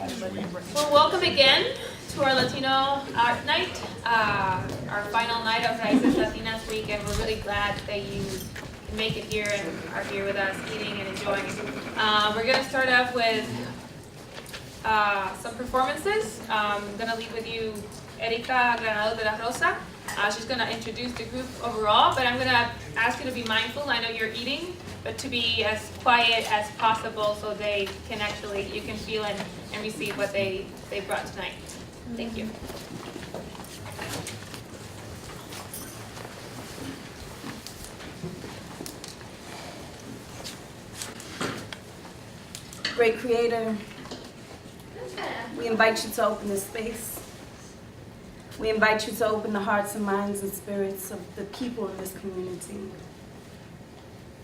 Well, welcome again to our Latino Art Night, our final night of Raíces Latinas week, and we're really glad that you can make it here and are here with us eating and enjoying. We're going to start off with some performances. I'm going to leave with you Erika Granados de la Rosa. She's going to introduce the group overall, but I'm going to ask you to be mindful. I know you're eating, but to be as quiet as possible so they can actually, you can feel and receive what they brought tonight. Thank you. Great Creator, we invite you to open this space. We invite you to open the hearts and minds and spirits of the people in this community.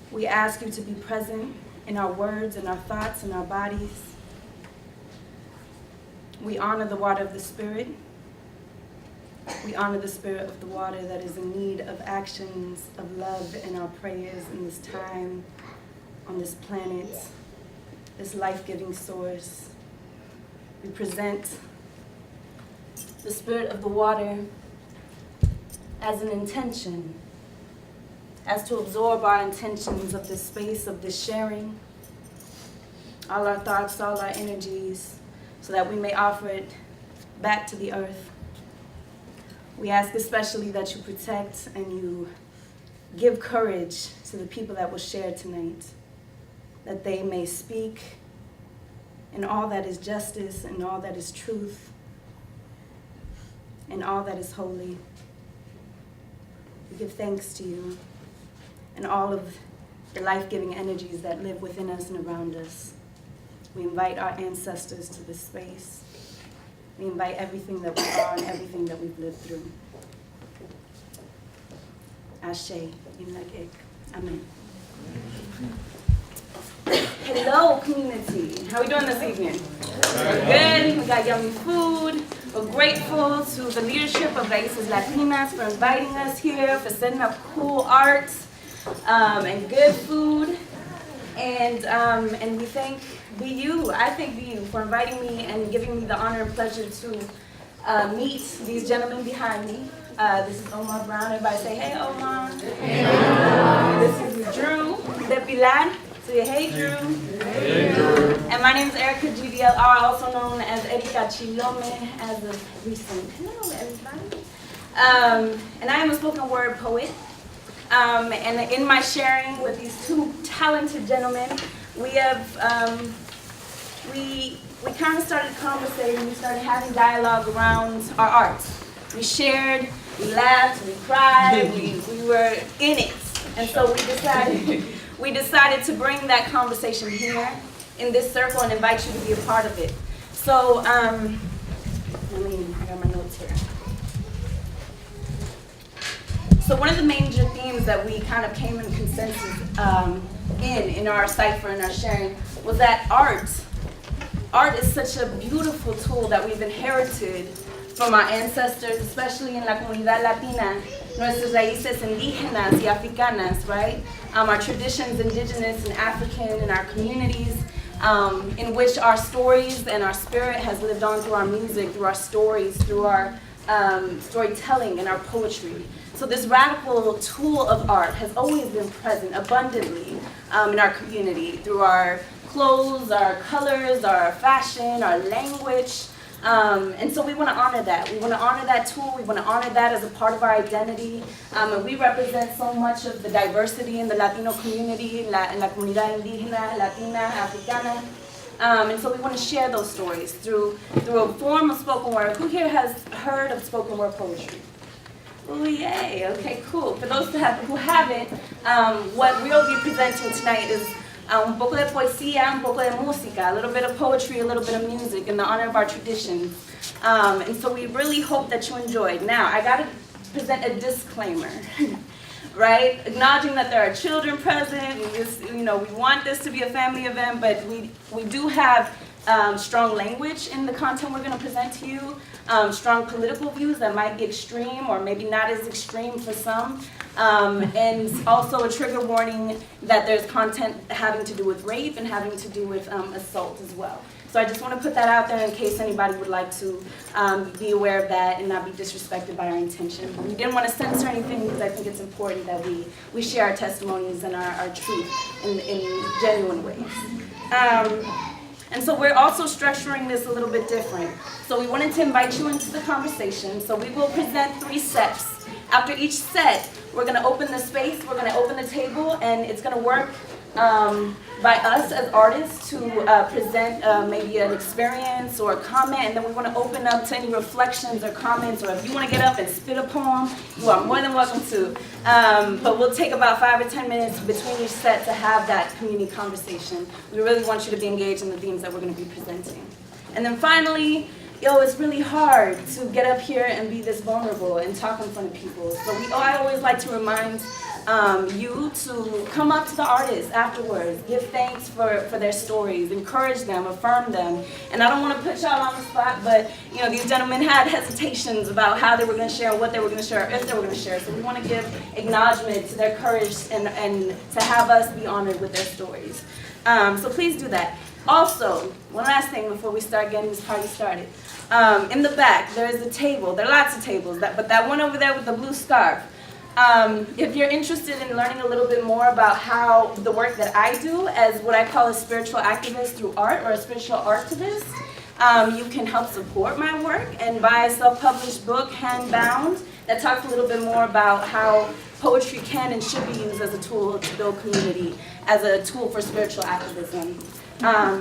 We ask you to be present in our words, in our thoughts, in our bodies. We honor the water of the Spirit. We honor the Spirit of the water that is in need of actions of love in our prayers in this time, on this planet, this life-giving source. We present the Spirit of the water as an intention, as to absorb our intentions of this space, of this sharing, all our thoughts, all our energies, so that we may offer it back to the earth. We ask especially that you protect and you give courage to the people that will share tonight, that they may speak in all that is justice and all that is truth and all that is holy. We give thanks to you and all of the life-giving energies that live within us and around us. We invite our ancestors to this space. We invite everything that we are and everything that we've lived through. Ashe, Yimnagik. Amen. Hello, community. How are we doing this evening? Good. We got yummy food. We're grateful to the leadership of Raíces Latinas for inviting us here, for setting up cool art and good food. And we thank BU, I thank BU for inviting me and giving me the honor and pleasure to meet these gentlemen behind me. This is Omar Brown. Everybody say, hey, Omar. Hey. This is Drew de Pilar. Say, hey, Drew. Hey, Drew. And my name is Erica GDLR, also known as Erika Chilome as of recent. Hello, everybody. And I am a spoken word poet. And in my sharing with these two talented gentlemen, we have, we kind of started conversating, we started having dialogue around our art. We shared, we laughed, we cried, we were in it. And so we decided to bring that conversation here in this circle and invite you to be a part of it. So, I got my notes here. So one of the major themes that we kind of came in consensus in our cipher and our sharing was that art is such a beautiful tool that we've inherited from our ancestors, especially in la comunidad latina, nuestras raíces indígenas y africanas, right? Our traditions, indigenous and African in our communities, in which our stories and our spirit has lived on through our music, through our stories, through our storytelling and our poetry. So this radical tool of art has always been present abundantly in our community through our clothes, our colors, our fashion, our language. And so we want to honor that. We want to honor that tool. We want to honor that as a part of our identity. And we represent so much of the diversity in the Latino community, en la comunidad indígena, Latina, Africana. And so we want to share those stories through a form of spoken word. Who here has heard of spoken word poetry? Oh, yay. Okay, cool. For those who haven't, what we'll be presenting tonight is un poco de poesía, un poco de música, a little bit of poetry, a little bit of music in the honor of our traditions. And so we really hope that you enjoyed. Now, I got to present a disclaimer, right? Acknowledging that there are children present. We want this to be a family event, but we do have strong language in the content we're going to present to you, strong political views that might be extreme or maybe not as extreme for some, and also a trigger warning that there's content having to do with rape and having to do with assault as well. So I just want to put that out there in case anybody would like to be aware of that and not be disrespected by our intention. We didn't want to censor anything because I think it's important that we share our testimonies and our truth in genuine ways. And so we're also structuring this a little bit different. So we wanted to invite you into the conversation. So we will present 3 sets. After each set, we're going to open the space, we're going to open the table, and it's going to work by us as artists to present maybe an experience or a comment, and then we want to open up to any reflections or comments, or if you want to get up and spit a poem, you are more than welcome to. But we'll take about 5 or 10 minutes between each set to have that community conversation. We really want you to be engaged in the themes that we're going to be presenting. And then finally, it's really hard to get up here and be this vulnerable and talk in front of people. So I always like to remind you to come up to the artists afterwards, give thanks for their stories, encourage them, affirm them. And I don't want to put y'all on the spot, but these gentlemen had hesitations about how they were going to share, what they were going to share, if they were going to share. So we want to give acknowledgement to their courage and to have us be honored with their stories. So please do that. Also, one last thing before we start getting this party started. In the back, there is a table. There are lots of tables, but that one over there with the blue scarf. If you're interested in learning a little bit more about how the work that I do as what I call a spiritual activist through art, or a spiritual artivist, you can help support my work and buy a self-published book, Handbound, that talks a little bit more about how poetry can and should be used as a tool to build community, as a tool for spiritual activism.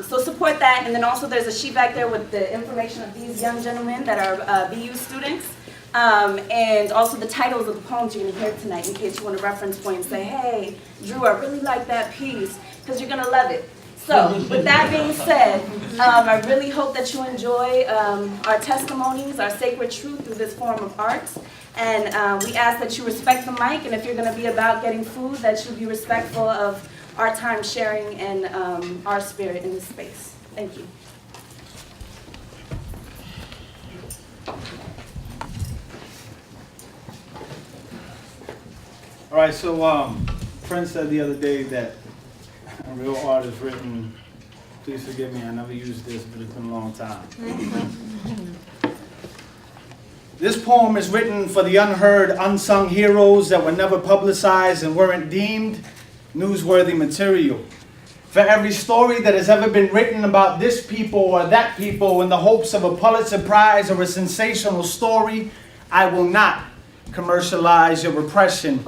So support that, and then also there's a sheet back there with the information of these young gentlemen that are BU students, and also the titles of the poems you're going to hear tonight in case you want a reference point and say, hey, Drew, I really like that piece, because you're going to love it. So with that being said, I really hope that you enjoy our testimonies, our sacred truth through this form of art. And we ask that you respect the mic, and if you're going to be about getting food, that you be respectful of our time sharing and our spirit in this space. Thank you. All right, so friend said the other day that a real art is written. Please forgive me, I never used this, but it's been a long time. This poem is written for the unheard, unsung heroes that were never publicized and weren't deemed newsworthy material. For every story that has ever been written about this people or that people in the hopes of a Pulitzer Prize or a sensational story, I will not commercialize your repression.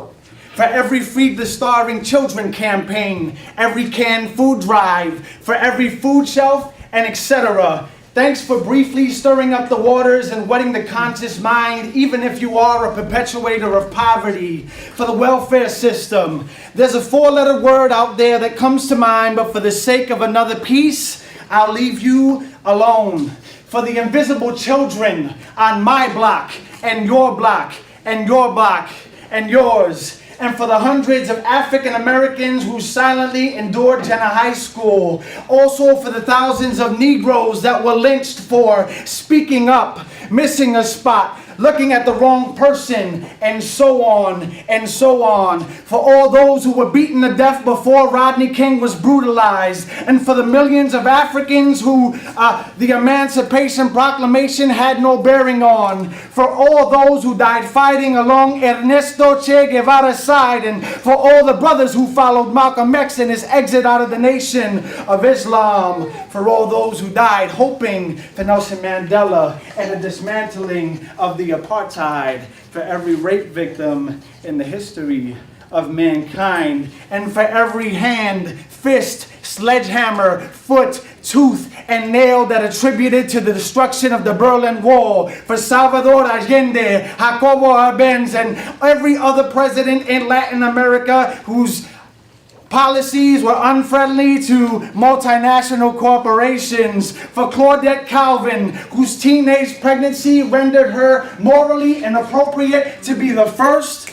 For every Feed the Starving Children campaign, every canned food drive, for every food shelf, and etc. Thanks for briefly stirring up the waters and wetting the conscious mind, even if you are a perpetuator of poverty. For the welfare system, there's a 4-letter word out there that comes to mind, but for the sake of another piece, I'll leave you alone. For the invisible children on my block, and your block, and your block, and yours. And for the hundreds of African Americans who silently endured Jenner High School. Also for the thousands of Negroes that were lynched for speaking up, missing a spot, looking at the wrong person, and so on, and so on. For all those who were beaten to death before Rodney King was brutalized. And for the millions of Africans who the Emancipation Proclamation had no bearing on. For all those who died fighting along Ernesto Che Guevara's side. And for all the brothers who followed Malcolm X in his exit out of the Nation of Islam. For all those who died hoping for Nelson Mandela and the dismantling of the apartheid, for every rape victim in the history of mankind, and for every hand, fist, sledgehammer, foot, tooth, and nail that attributed to the destruction of the Berlin Wall, for Salvador Allende, Jacobo Arbenz, and every other president in Latin America whose policies were unfriendly to multinational corporations. For Claudette Calvin, whose teenage pregnancy rendered her morally inappropriate to be the first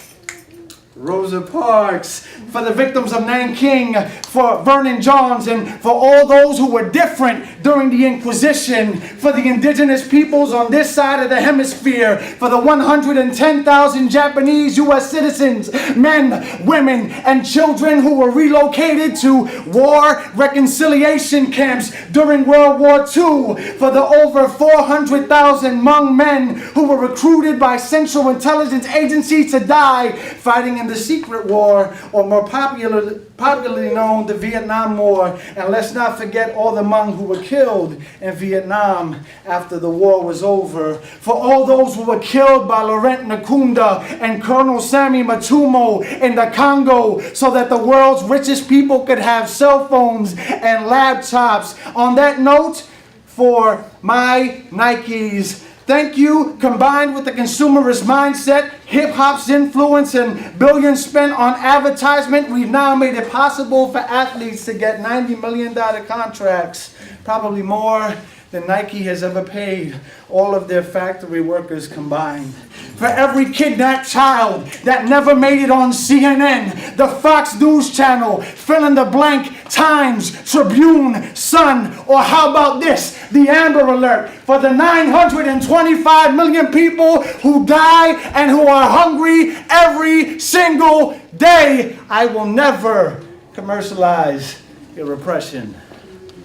Rosa Parks, for the victims of Nanking, for Vernon Johns, and for all those who were different during the Inquisition, for the indigenous peoples on this side of the hemisphere, for the 110,000 Japanese U.S. citizens, men, women, and children who were relocated to war reconciliation camps during World War II, for the over 400,000 Hmong men who were recruited by Central Intelligence Agency to die fighting in the Secret War, or more popularly known, the Vietnam War. And let's not forget all the Hmong who were killed in Vietnam after the war was over. For all those who were killed by Laurent Nkunda and Colonel Sammy Matumo in the Congo so that the world's richest people could have cell phones and laptops. On that note, for my Nikes, thank you. Combined with the consumerist mindset, hip-hop's influence, and billions spent on advertisement, we've now made it possible for athletes to get $90 million contracts, probably more than Nike has ever paid all of their factory workers combined. For every kidnapped child that never made it on CNN, the Fox News Channel, fill in the blank, Times, Tribune, Sun, or how about this, the Amber Alert. For the 925 million people who die and who are hungry every single day, I will never commercialize your repression.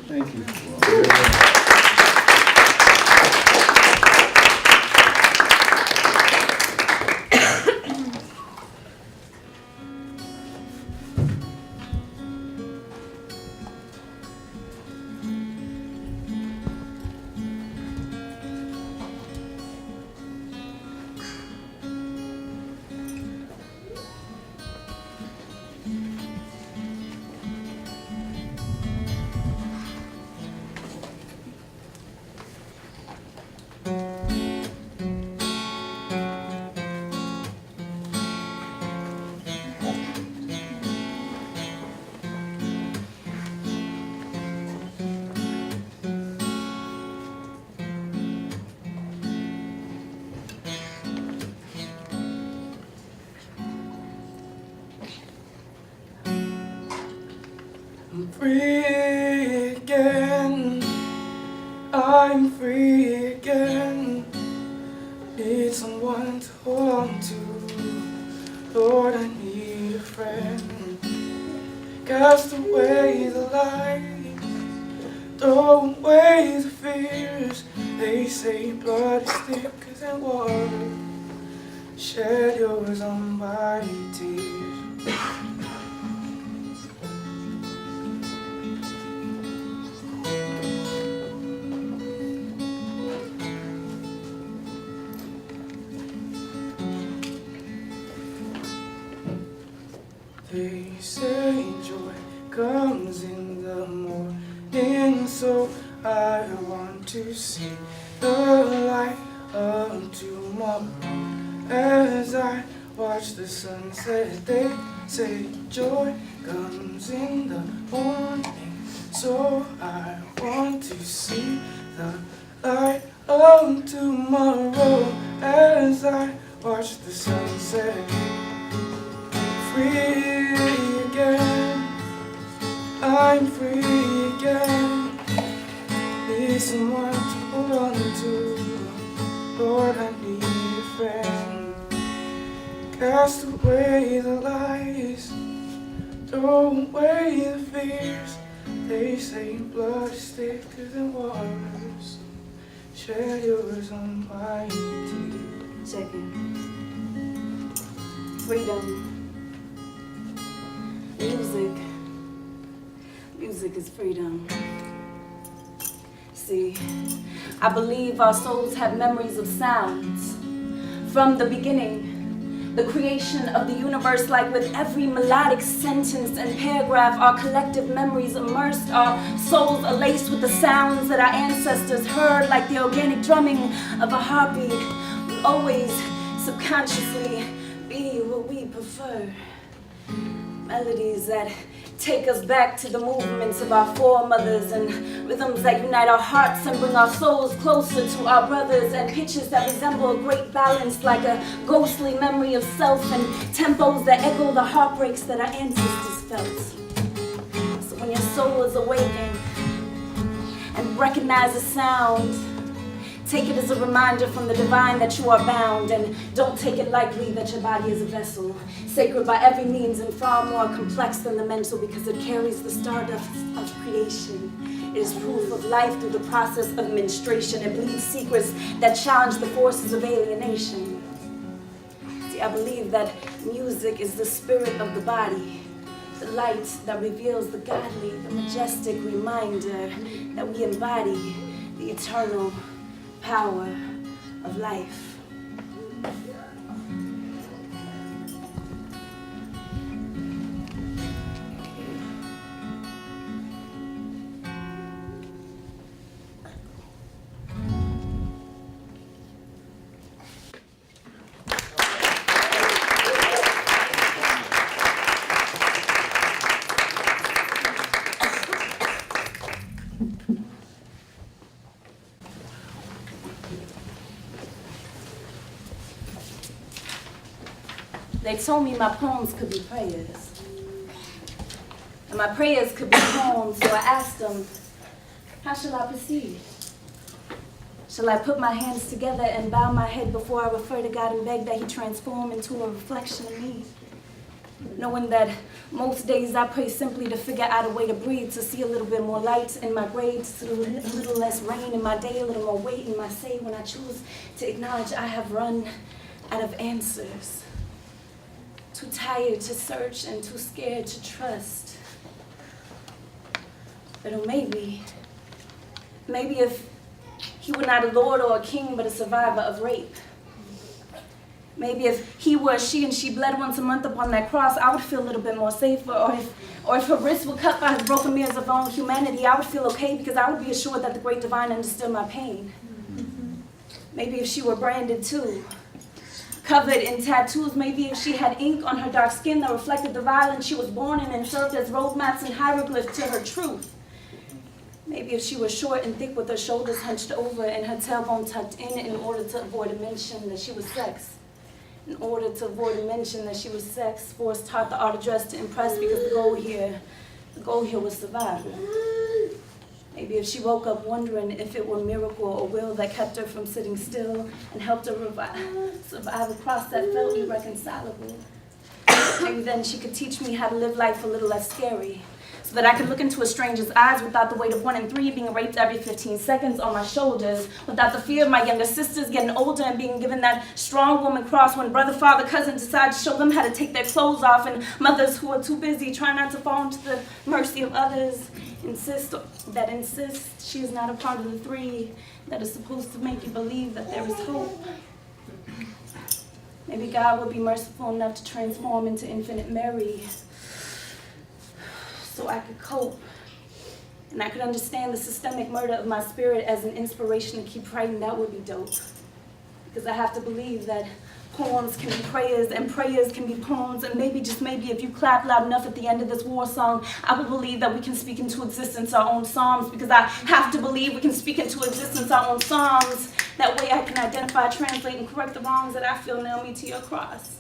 Thank you. Free again, I'm free again. Need someone to hold on to. Lord, I need a friend. Cast away the lies, throw away the fears. They say blood is thicker than water. Shed yours on my tears. They say joy comes in the morning, so I want to see the light of tomorrow. As I watch the sunset, they say joy comes in the morning, so I want to see the light of tomorrow. As I watch the sunset, free again, I'm free again. Need someone to hold on to. Lord, I need a friend. Cast away the lies, throw away the fears. They say blood is thicker than water, so share yours on my tears. Check it. Freedom. Music is freedom. See, I believe our souls have memories of sounds. From the beginning, the creation of the universe, like with every melodic sentence and paragraph, our collective memories immersed, our souls laced with the sounds that our ancestors heard, like the organic drumming of a heartbeat. We always subconsciously be what we prefer. Melodies that Take us back to the movements of our foremothers and rhythms that unite our hearts and bring our souls closer to our brothers, and pitches that resemble a great balance like a ghostly memory of self, and tempos that echo the heartbreaks that our ancestors felt. So when your soul is awakened and recognize the sound, take it as a reminder from the divine that you are bound, and don't take it lightly that your body is a vessel, sacred by every means and far more complex than the mental, because it carries the stardust of creation. It is proof of life through the process of menstruation. It bleeds secrets that challenge the forces of alienation. See, I believe that music is the spirit of the body, the light that reveals the godly, the majestic reminder that we embody the eternal power of life. They told me my poems could be prayers, and my prayers could be poems, so I asked them, how shall I proceed? Shall I put my hands together and bow my head before I refer to God and beg that He transform into a reflection of me? Knowing that most days I pray simply to figure out a way to breathe, to see a little bit more light in my grades, a little less rain in my day, a little more weight in my say, when I choose to acknowledge I have run out of answers. Too tired to search and too scared to trust. But maybe if he were not a lord or a king, but a survivor of rape. Maybe if he were a she and she bled once a month upon that cross, I would feel a little bit more safer. Or if her wrists were cut by his broken mirrors of own humanity, I would feel okay, because I would be assured that the great divine understood my pain. Maybe if she were branded too, covered in tattoos, maybe if she had ink on her dark skin that reflected the violence she was born in and served as roadmaps and hieroglyphs to her truth. Maybe if she was short and thick with her shoulders hunched over and her tailbone tucked in order to avoid a mention that she was sex. In order to avoid a mention that she was sex, Forrest taught the art of dress to impress, because the goal here was survival. Maybe if she woke up wondering if it were miracle or will that kept her from sitting still and helped her survive a cross that felt irreconcilable. Maybe then she could teach me how to live life a little less scary, so that I could look into a stranger's eyes without the weight of 1 in 3 being raped every 15 seconds on my shoulders, without the fear of my younger sisters getting older and being given that strong woman cross when brother, father, cousin decide to show them how to take their clothes off, and mothers who are too busy trying not to fall into the mercy of others insist she is not a part of the 3 that is supposed to make you believe that there is hope. Maybe God will be merciful enough to transform into infinite Mary, so I could cope, and I could understand the systemic murder of my spirit as an inspiration to keep writing. That would be dope, because I have to believe that poems can be prayers and prayers can be poems, and maybe, just maybe, if you clap loud enough at the end of this war song, I will believe that we can speak into existence our own psalms, because I have to believe we can speak into existence our own psalms. That way I can identify, translate, and correct the wrongs that I feel nail me to your cross.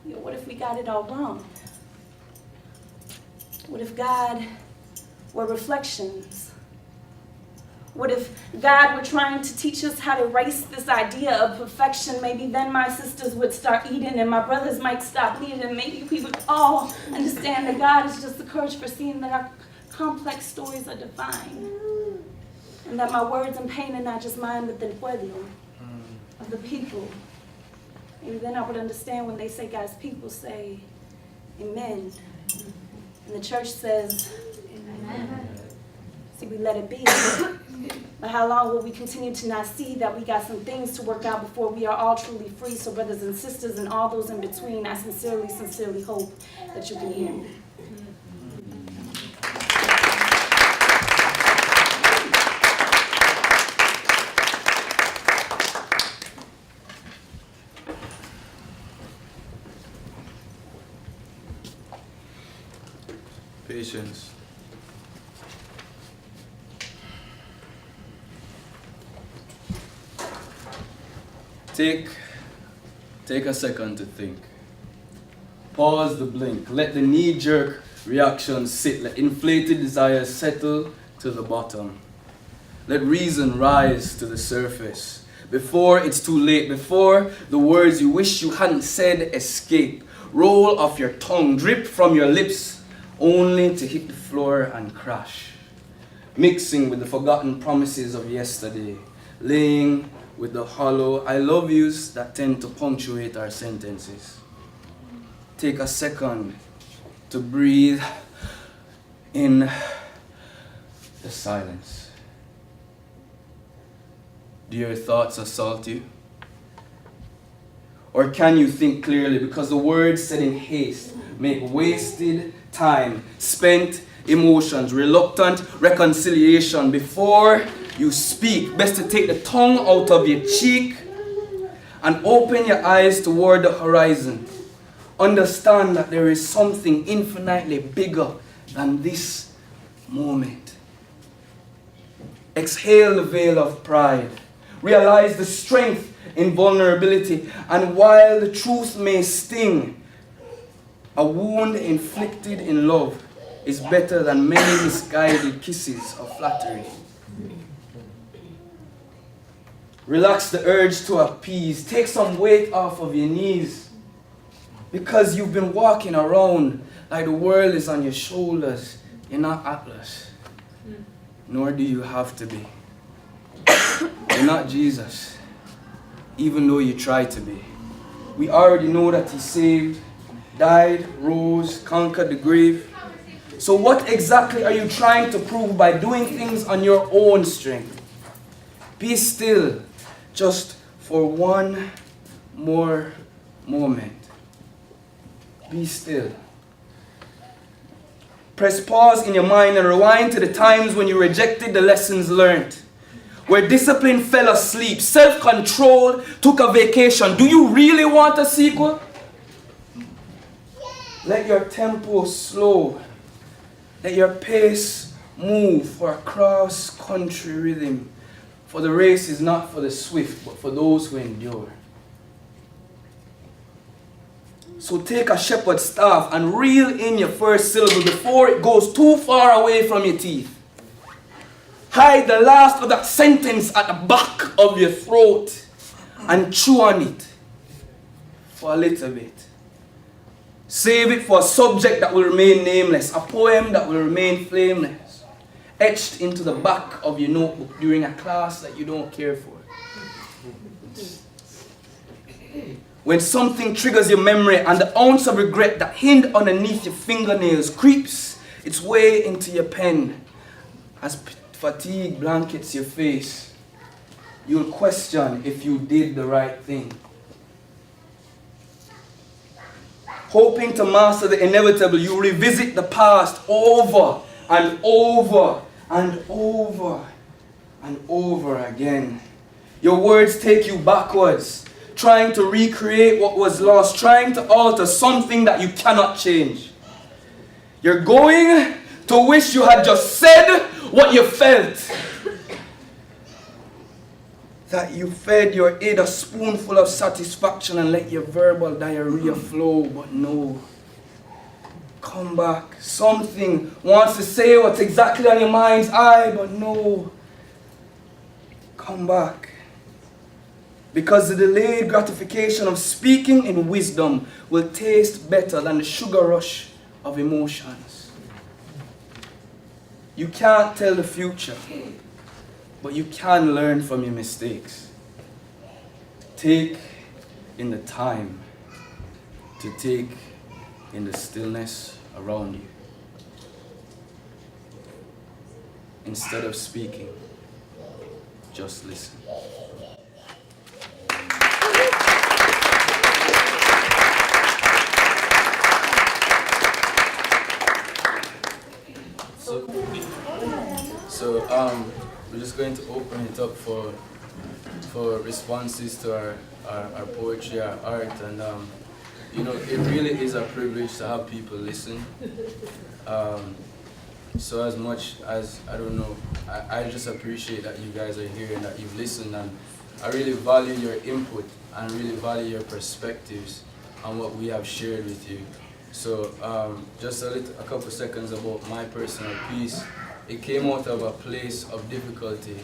What if we got it all wrong? What if God were reflections? What if God were trying to teach us how to erase this idea of perfection? Maybe then my sisters would start eating and my brothers might stop bleeding, and maybe we would all understand that God is just the courage for seeing that our complex stories are divine, and that my words and pain are not just mine but del pueblo, of the people. Maybe then I would understand when they say God's people say amen. And the church says, amen. See, we let it be. But how long will we continue to not see that we got some things to work out before we are all truly free? So brothers and sisters and all those in between, I sincerely, sincerely hope that you can hear me. Patience. Take a second to think. Pause the blink. Let the knee-jerk reactions sit. Let inflated desires settle to the bottom. Let reason rise to the surface. Before it's too late, before the words you wish you hadn't said escape, roll off your tongue, drip from your lips, only to hit the floor and crash. Mixing with the forgotten promises of yesterday, laying with the hollow I love yous that tend to punctuate our sentences. Take a second to breathe in the silence. Do your thoughts assault you? Or can you think clearly because the words said in haste make wasted time, spent emotions, reluctant reconciliation before you speak? Best to take the tongue out of your cheek and open your eyes toward the horizon. Understand that there is something infinitely bigger than this moment. Exhale the veil of pride. Realize the strength in vulnerability. And while the truth may sting, a wound inflicted in love is better than many misguided kisses of flattery. Relax the urge to appease. Take some weight off of your knees. Because you've been walking around like the world is on your shoulders. You're not Atlas. Nor do you have to be. You're not Jesus. Even though you try to be. We already know that he saved, died, rose, conquered the grave. So what exactly are you trying to prove by doing things on your own strength? Be still just for one more moment. Be still. Press pause in your mind and rewind to the times when you rejected the lessons learned. Where discipline fell asleep, self-control took a vacation. Do you really want a sequel? Let your tempo slow. Let your pace move for a cross-country rhythm. For the race is not for the swift, but for those who endure. So take a shepherd's staff and reel in your first syllable before it goes too far away from your teeth. Hide the last of that sentence at the back of your throat and chew on it for a little bit. Save it for a subject that will remain nameless, a poem that will remain flameless, etched into the back of your notebook during a class that you don't care for. When something triggers your memory and the ounce of regret that hid underneath your fingernails creeps its way into your pen as fatigue blankets your face, you'll question if you did the right thing. Hoping to master the inevitable, you revisit the past over and over and over and over again. Your words take you backwards, trying to recreate what was lost, trying to alter something that you cannot change. You're going to wish you had just said what you felt. That you fed your id a spoonful of satisfaction and let your verbal diarrhea flow, but no. Come back. Something wants to say what's exactly on your mind's eye, but no. Come back. Because the delayed gratification of speaking in wisdom will taste better than the sugar rush of emotions. You can't tell the future, but you can learn from your mistakes. Take in the time to take in the stillness around you. Instead of speaking, just listen. So we're just going to open it up for responses to our poetry, our art, and you know, it really is a privilege to have people listen. So as much as, I don't know, I just appreciate that you guys are here and that you've listened, and I really value your input and really value your perspectives on what we have shared with you. So just a couple seconds about my personal piece. It came out of a place of difficulty.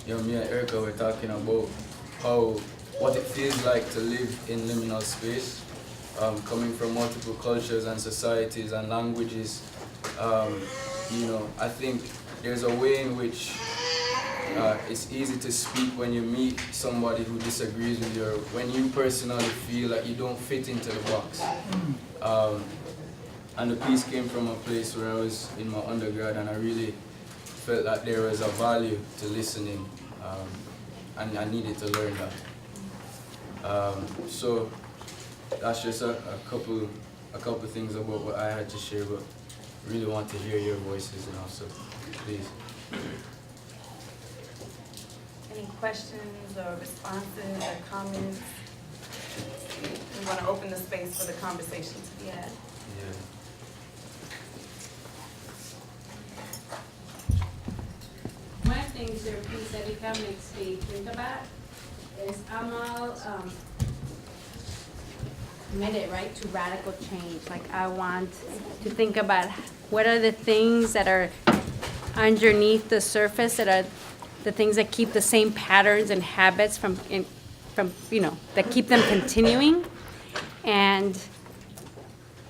You know, me and Erica were talking about what it feels like to live in liminal space, coming from multiple cultures and societies and languages. You know, I think there's a way in which it's easy to speak when you meet somebody who disagrees with you, or when you personally feel like you don't fit into the box. And the piece came from a place where I was in my undergrad, and I really felt that there was a value to listening, and I needed to learn that. So that's just a couple things about what I had to share, but really want to hear your voices, and also, please. Any questions or responses or comments? We want to open the space for the conversation to be had. Yeah. One of the things your piece that makes me think about is I'm all committed, right, to radical change. Like I want to think about what are the things that are underneath the surface that are the things that keep the same patterns and habits from you know, that keep them continuing. And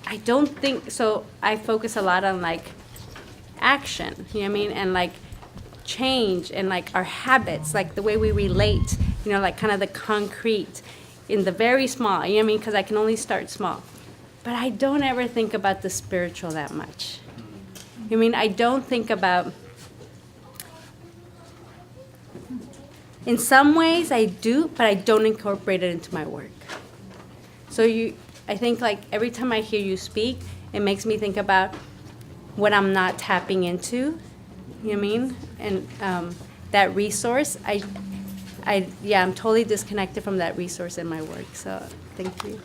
I don't think, so I focus a lot on like action, you know what I mean? And like change and like our habits, like the way we relate, you know, like kind of the concrete in the very small, you know what I mean? Because I can only start small. But I don't ever think about the spiritual that much. You know what I mean? I don't think about, in some ways I do, but I don't incorporate it into my work. So I think like every time I hear you speak, it makes me think about what I'm not tapping into, you know what I mean? And that resource, I'm totally disconnected from that resource in my work, so thank you.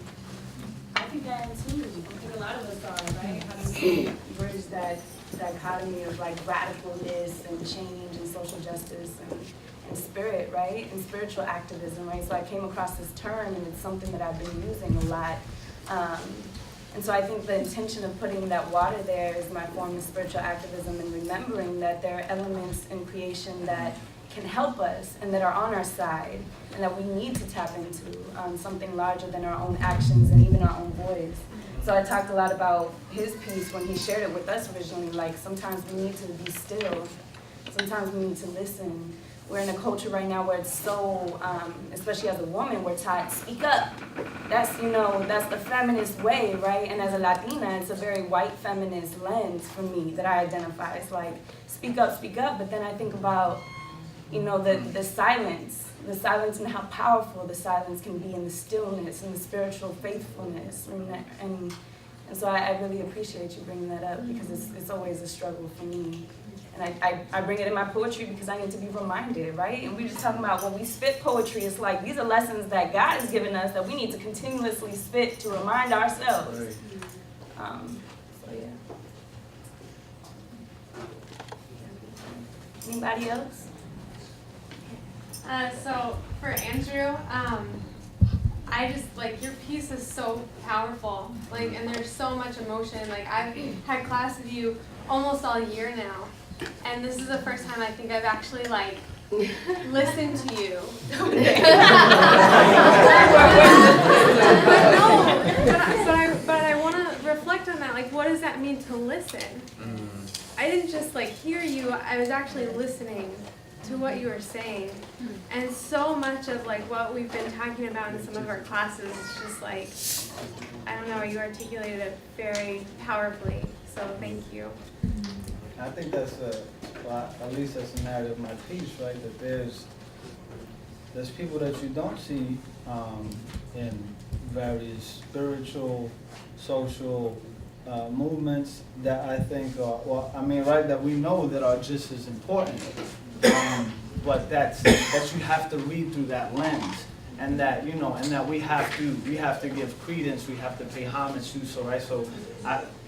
I think I am too. I think a lot of us are, right? How do we bridge that dichotomy of like radicalness and change and social justice and spirit, right? And spiritual activism, right? So I came across this term, and it's something that I've been using a lot. And so I think the intention of putting that water there is my form of spiritual activism, and remembering that there are elements in creation that can help us and that are on our side, and that we need to tap into something larger than our own actions and even our own voice. So I talked a lot about his piece when he shared it with us originally, like sometimes we need to be still, sometimes we need to listen. We're in a culture right now where it's so, especially as a woman, we're taught, speak up. That's, you know, that's the feminist way, right? And as a Latina, it's a very white feminist lens for me that I identify. It's like, speak up, but then I think about, you know, the silence and how powerful the silence can be, in the stillness and the spiritual faithfulness. And so I really appreciate you bringing that up, because it's always a struggle for me. And I bring it in my poetry because I need to be reminded, right? And we're just talking about when we spit poetry, it's like these are lessons that God has given us that we need to continuously spit to remind ourselves. Right. So yeah. Anybody else? So for Andrew, I just, like, your piece is so powerful, like, and there's so much emotion. Like, I've had class with you almost all year now, and this is the first time I think I've actually, like, listened to you. But I want to reflect on that. Like, what does that mean to listen? I didn't just, like, hear you. I was actually listening to what you were saying. And so much of like what we've been talking about in some of our classes is just like, I don't know, you articulated it very powerfully. So thank you. I think that's at least that's a narrative of my piece, right? That there's people that you don't see in various spiritual, social movements that I think are, well, I mean, right, that we know that are just as important. But that you have to read through that lens. and that, you know, and that we have to give credence, we have to pay homage to. So right, so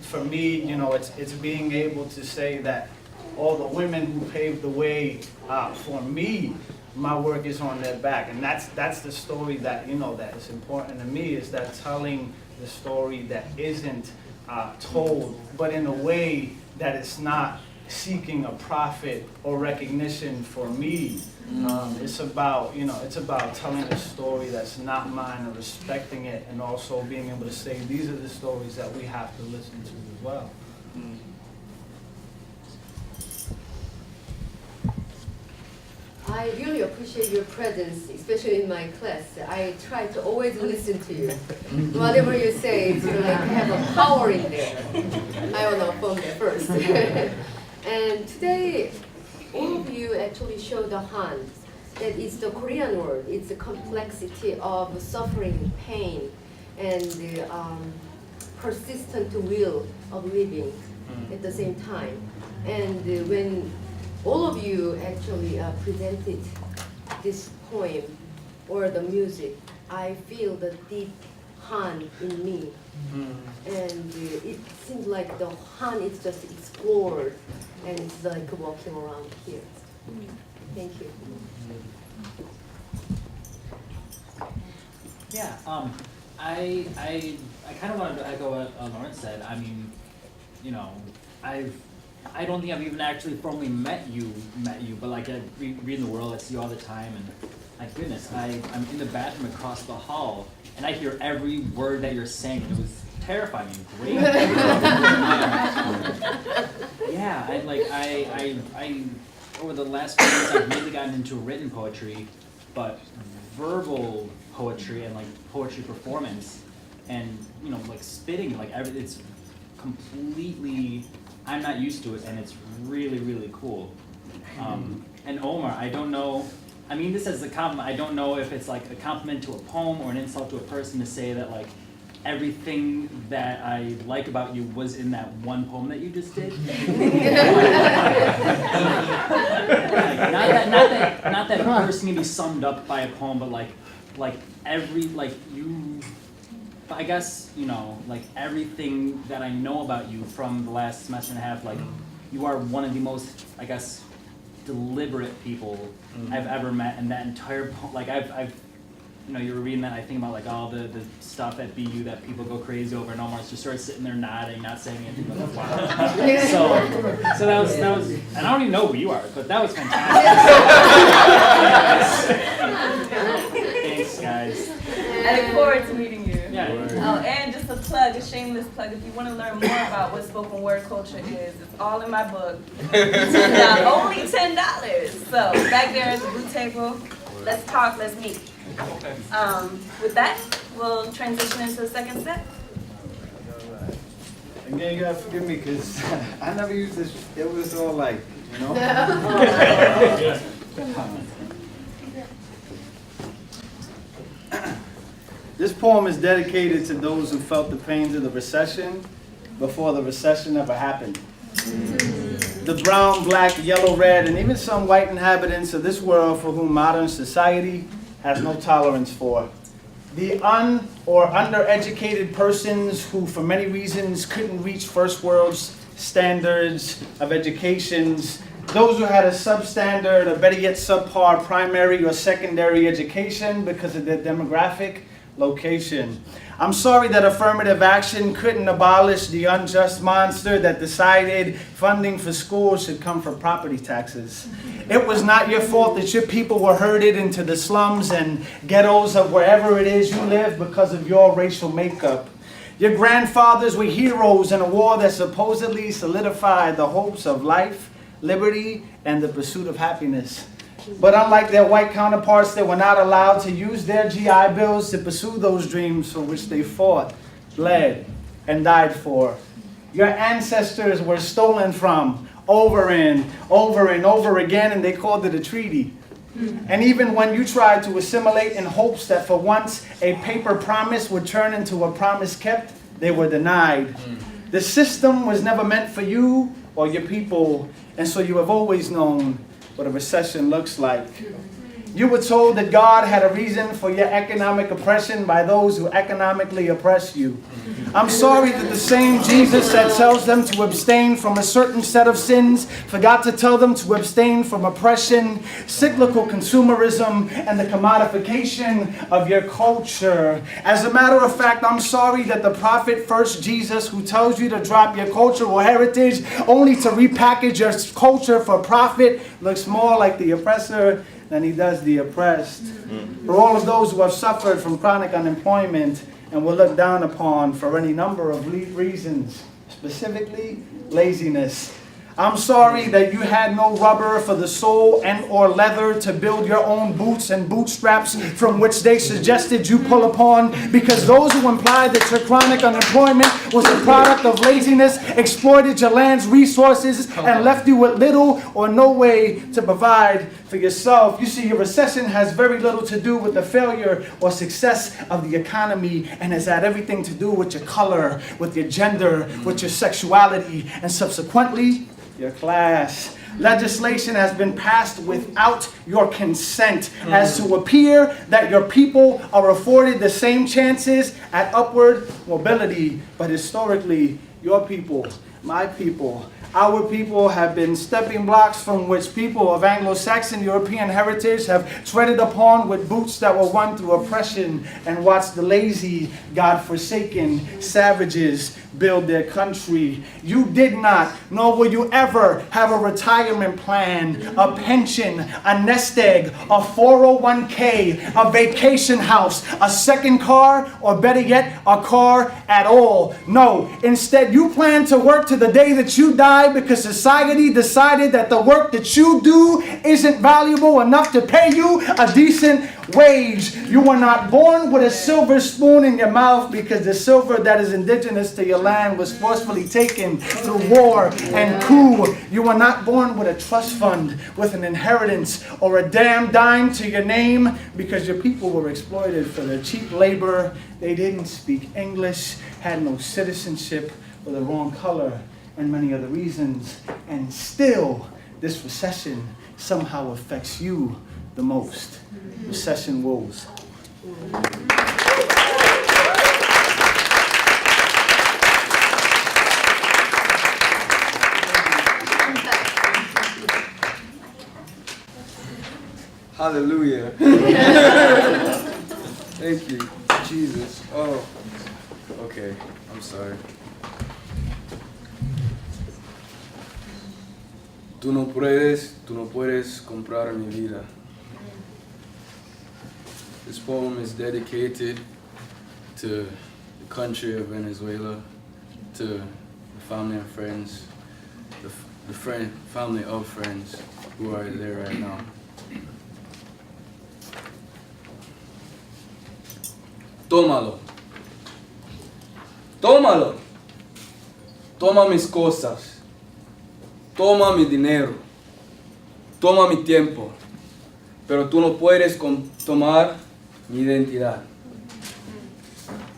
for me, you know, it's being able to say that all the women who paved the way for me, my work is on their back, and that's the story that, you know, that is important to me, is that telling the story that isn't told, but in a way that it's not seeking a profit or recognition for me. It's about, you know, it's about telling a story that's not mine and respecting it, and also being able to say these are the stories that we have to listen to as well. I really appreciate your presence, especially in my class. I try to always listen to you. Whatever you say, it's like have a power in there. I don't know from the first. And today, all of you actually show the Han. That is the Korean word. It's the complexity of suffering, pain, and the persistent will of living at the same time. And when all of you actually presented this poem or the music, I feel the deep Han in me. And it seems like the Han is just explored, and it's like walking around here. Thank you. Yeah, I kind of wanted to echo what Lawrence said. I mean, you know, I don't think I've even actually formally met you, but like I read in the world, I see you all the time, and my goodness, I'm in the bathroom across the hall, and I hear every word that you're saying. It was terrifying and great. Yeah, I over the last few years, I've really gotten into written poetry, but verbal poetry and like poetry performance, and you know, like spitting, like it's completely. I'm not used to it, and it's really, really cool. And Omar, I don't know, I mean this as a compliment, I don't know if it's like a compliment to a poem or an insult to a person to say that like everything that I like about you was in that one poem that you just did. Not that a person can be summed up by a poem, but like every, like you, I guess, you know, like everything that I know about you from the last semester and a half, like you are one of the most, I guess, deliberate people I've ever met, and that entire, like I've, you know, you were reading that, I think about like all the stuff at BU that people go crazy over, and Omar's just sort of sitting there nodding, not saying anything, like, wow. So that was, and I don't even know who you are, but that was fantastic. Thanks, guys. I look forward to meeting you. Yeah. Oh, and just a plug, a shameless plug. If you want to learn more about what spoken word culture is, it's all in my book. Only $10. So back there at the blue table, let's talk, let's meet. With that, we'll transition into the second set. Again, you gotta forgive me because I never used this. It was all like, you know. This poem is dedicated to those who felt the pains of the recession before the recession ever happened. The brown, black, yellow, red, and even some white inhabitants of this world for whom modern society has no tolerance for. The or undereducated persons who for many reasons couldn't reach first world standards of educations. Those who had a substandard or better yet subpar primary or secondary education because of their demographic location. I'm sorry that affirmative action couldn't abolish the unjust monster that decided funding for schools should come from property taxes. It was not your fault that your people were herded into the slums and ghettos of wherever it is you live because of your racial makeup. Your grandfathers were heroes in a war that supposedly solidified the hopes of life, liberty, and the pursuit of happiness. But unlike their white counterparts, they were not allowed to use their GI Bills to pursue those dreams for which they fought, bled, and died for. Your ancestors were stolen from over and over again, and they called it a treaty. And even when you tried to assimilate in hopes that for once a paper promise would turn into a promise kept, they were denied. The system was never meant for you or your people, and so you have always known what a recession looks like. You were told that God had a reason for your economic oppression by those who economically oppress you. I'm sorry that the same Jesus that tells them to abstain from a certain set of sins forgot to tell them to abstain from oppression, cyclical consumerism, and the commodification of your culture. As a matter of fact, I'm sorry that the prophet first Jesus, who tells you to drop your cultural heritage only to repackage your culture for profit, looks more like the oppressor than he does the oppressed. For all of those who have suffered from chronic unemployment and were looked down upon for any number of reasons, specifically laziness. I'm sorry that you had no rubber for the sole and or leather to build your own boots and bootstraps from which they suggested you pull upon, because those who implied that your chronic unemployment was a product of laziness exploited your land's resources and left you with little or no way to provide for yourself. You see, your recession has very little to do with the failure or success of the economy, and has had everything to do with your color, with your gender, with your sexuality, and subsequently, your class. Legislation has been passed without your consent as to appear that your people are afforded the same chances at upward mobility. But historically, your people, my people, our people have been stepping blocks from which people of Anglo-Saxon European heritage have treaded upon with boots that were won through oppression, and watched the lazy, God-forsaken savages build their country. You did not, nor will you ever, have a retirement plan, a pension, a nest egg, a 401k, a vacation house, a second car, or better yet, a car at all. No, instead you plan to work to the day that you die, because society decided that the work that you do isn't valuable enough to pay you a decent wage. You were not born with a silver spoon in your mouth, because the silver that is indigenous to your land was forcefully taken through war and coup. You were not born with a trust fund, with an inheritance, or a damn dime to your name, because your people were exploited for their cheap labor. They didn't speak English, had no citizenship, or the wrong color, and many other reasons. And still, this recession somehow affects you the most. Recession woes. Hallelujah. Thank you, Jesus. Oh, okay. I'm sorry. Tú no puedes comprar mi vida. This poem is dedicated to the country of Venezuela, to the family and friends, the family of friends who are there right now. Tómalo. Tómalo. Toma mis cosas. Toma mi dinero. Toma mi tiempo. Pero tú no puedes tomar mi identidad.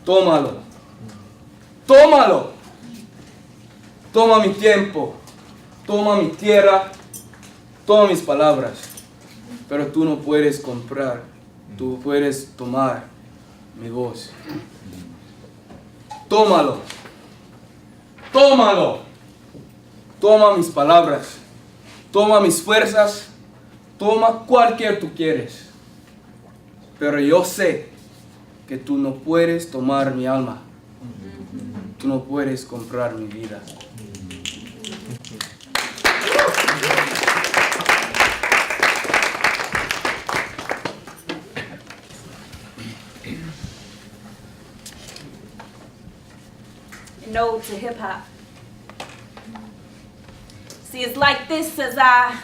Tómalo. Tómalo. Toma mi tiempo. Toma mi tierra. Toma mis palabras. Pero tú no puedes comprar. Tú puedes tomar mi voz. Tómalo. Tómalo. Toma mis palabras. Toma mis fuerzas. Toma cualquier tú quieres. Pero yo sé que tú no puedes tomar mi alma. Tú no puedes comprar mi vida. An ode to hip hop. See, it's like this as I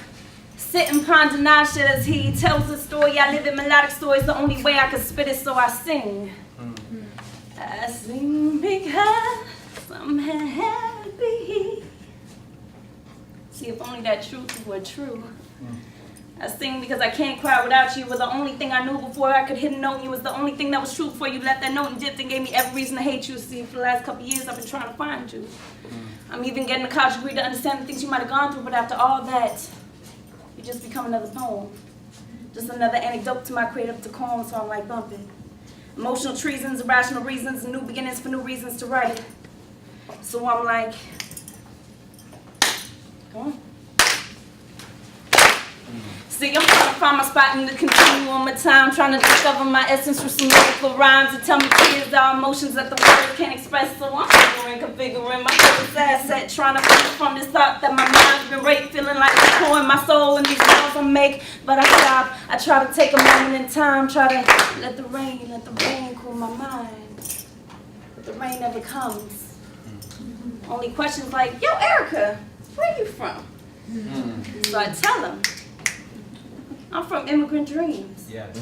sit and ponder Nasha as he tells the story. I live in melodic stories, the only way I can spit it, so I sing. I sing because I'm happy. See, if only that truth were true. I sing because I can't cry without you. You were the only thing I knew before I could hit a note. You was the only thing that was true before you left that note and dipped and gave me every reason to hate you. See, for the last couple of years, I've been trying to find you. I'm even getting a college degree to understand the things you might have gone through, but after all that, you just become another poem. Just another anecdote to my creative decorum, so I'm like bumping. Emotional treasons, irrational reasons, new beginnings for new reasons to write. So I'm like, come on. See, I'm trying to find my spot in the continuum of time, trying to discover my essence through some lyrical rhymes and tell me tears are emotions that the words can't express. So I'm configuring my purpose asset, trying to flee from this thought that my mind's been raped, feeling like I'm pouring my soul in these words I make. But I stop, I try to take a moment in time, try to let the rain cool my mind. But the rain never comes. Only questions like, yo, Erica, where you from? So I tell them, I'm from immigrant dreams. Yes.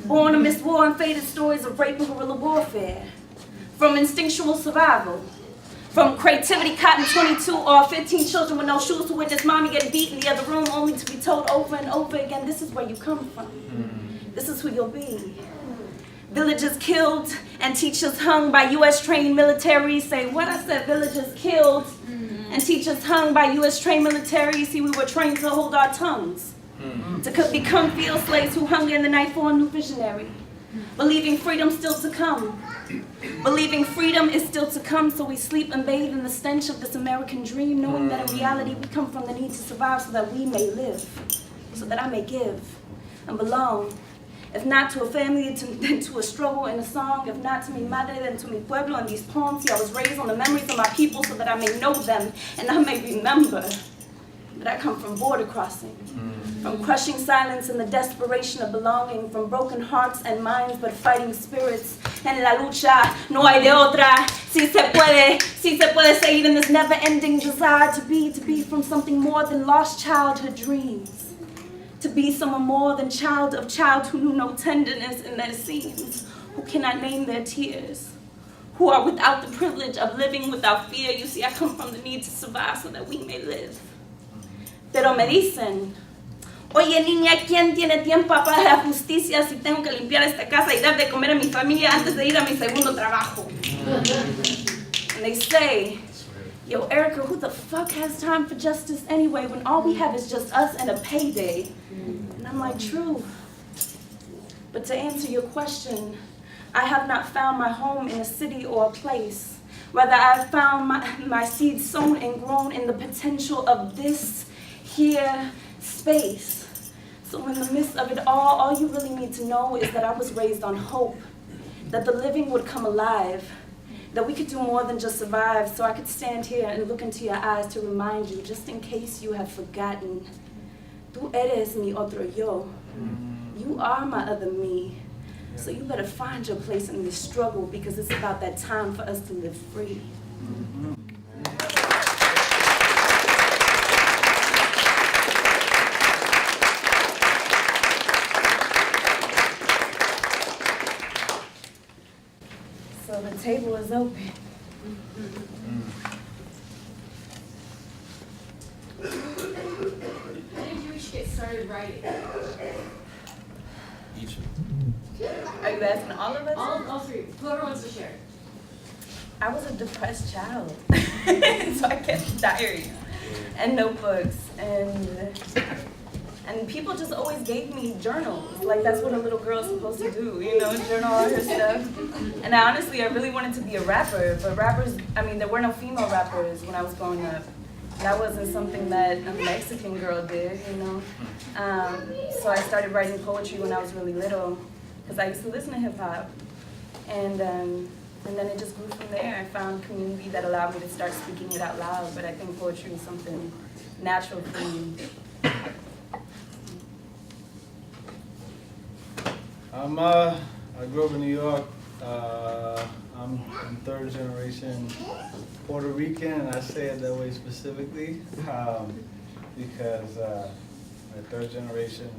Born amidst war and faded stories of rape and guerrilla warfare. From instinctual survival. From creativity, cotton 22, or 15 children with no shoes to witness mommy getting beat in the other room, only to be told over and over again, this is where you come from. This is who you'll be. Villagers killed and teachers hung by U.S. trained military. Say what? I said villagers killed and teachers hung by U.S. trained military. See, we were trained to hold our tongues. To become field slaves who hunger in the night for a new visionary. Believing freedom still to come. Believing freedom is still to come, so we sleep and bathe in the stench of this American dream, knowing that in reality we come from the need to survive so that we may live, so that I may give and belong. If not to a family, then to a struggle in a song. If not to mi madre, then to mi pueblo and these poems. See, I was raised on the memories of my people so that I may know them and I may remember that I come from border crossing. From crushing silence and the desperation of belonging, from broken hearts and minds but fighting spirits. En la lucha no hay de otra. Si se puede seguir in this never-ending desire to be from something more than lost childhood dreams. To be someone more than child of child who knew no tenderness in their scenes, who cannot name their tears, who are without the privilege of living without fear. You see, I come from the need to survive so that we may live. Pero me dicen, oye niña, ¿quién tiene tiempo para la justicia si tengo que limpiar esta casa y dar de comer a mi familia antes de ir a mi segundo trabajo? And they say, yo, Erica, who the fuck has time for justice anyway when all we have is just us and a payday? And I'm like, true. But to answer your question, I have not found my home in a city or a place. Rather, I have found my seeds sown and grown in the potential of this here space. So in the midst of it all you really need to know is that I was raised on hope, that the living would come alive, that we could do more than just survive. So I could stand here and look into your eyes to remind you, just in case you have forgotten, tú eres mi otro yo. You are my other me. So you better find your place in this struggle, because it's about that time for us to live free. So the table is open. When did you each get started writing? Each. Are you asking all of us? All three. Whoever wants to share. I was a depressed child, so I kept diaries and notebooks, and people just always gave me journals. Like, that's what a little girl's supposed to do, you know, journal all her stuff. And honestly, I really wanted to be a rapper, but rappers, I mean, there were no female rappers when I was growing up. That wasn't something that a Mexican girl did, you know. So I started writing poetry when I was really little, because I used to listen to hip hop. And then it just grew from there. I found community that allowed me to start speaking it out loud, but I think poetry is something natural for me. I grew up in New York. I'm third generation Puerto Rican, and I say it that way specifically because third generation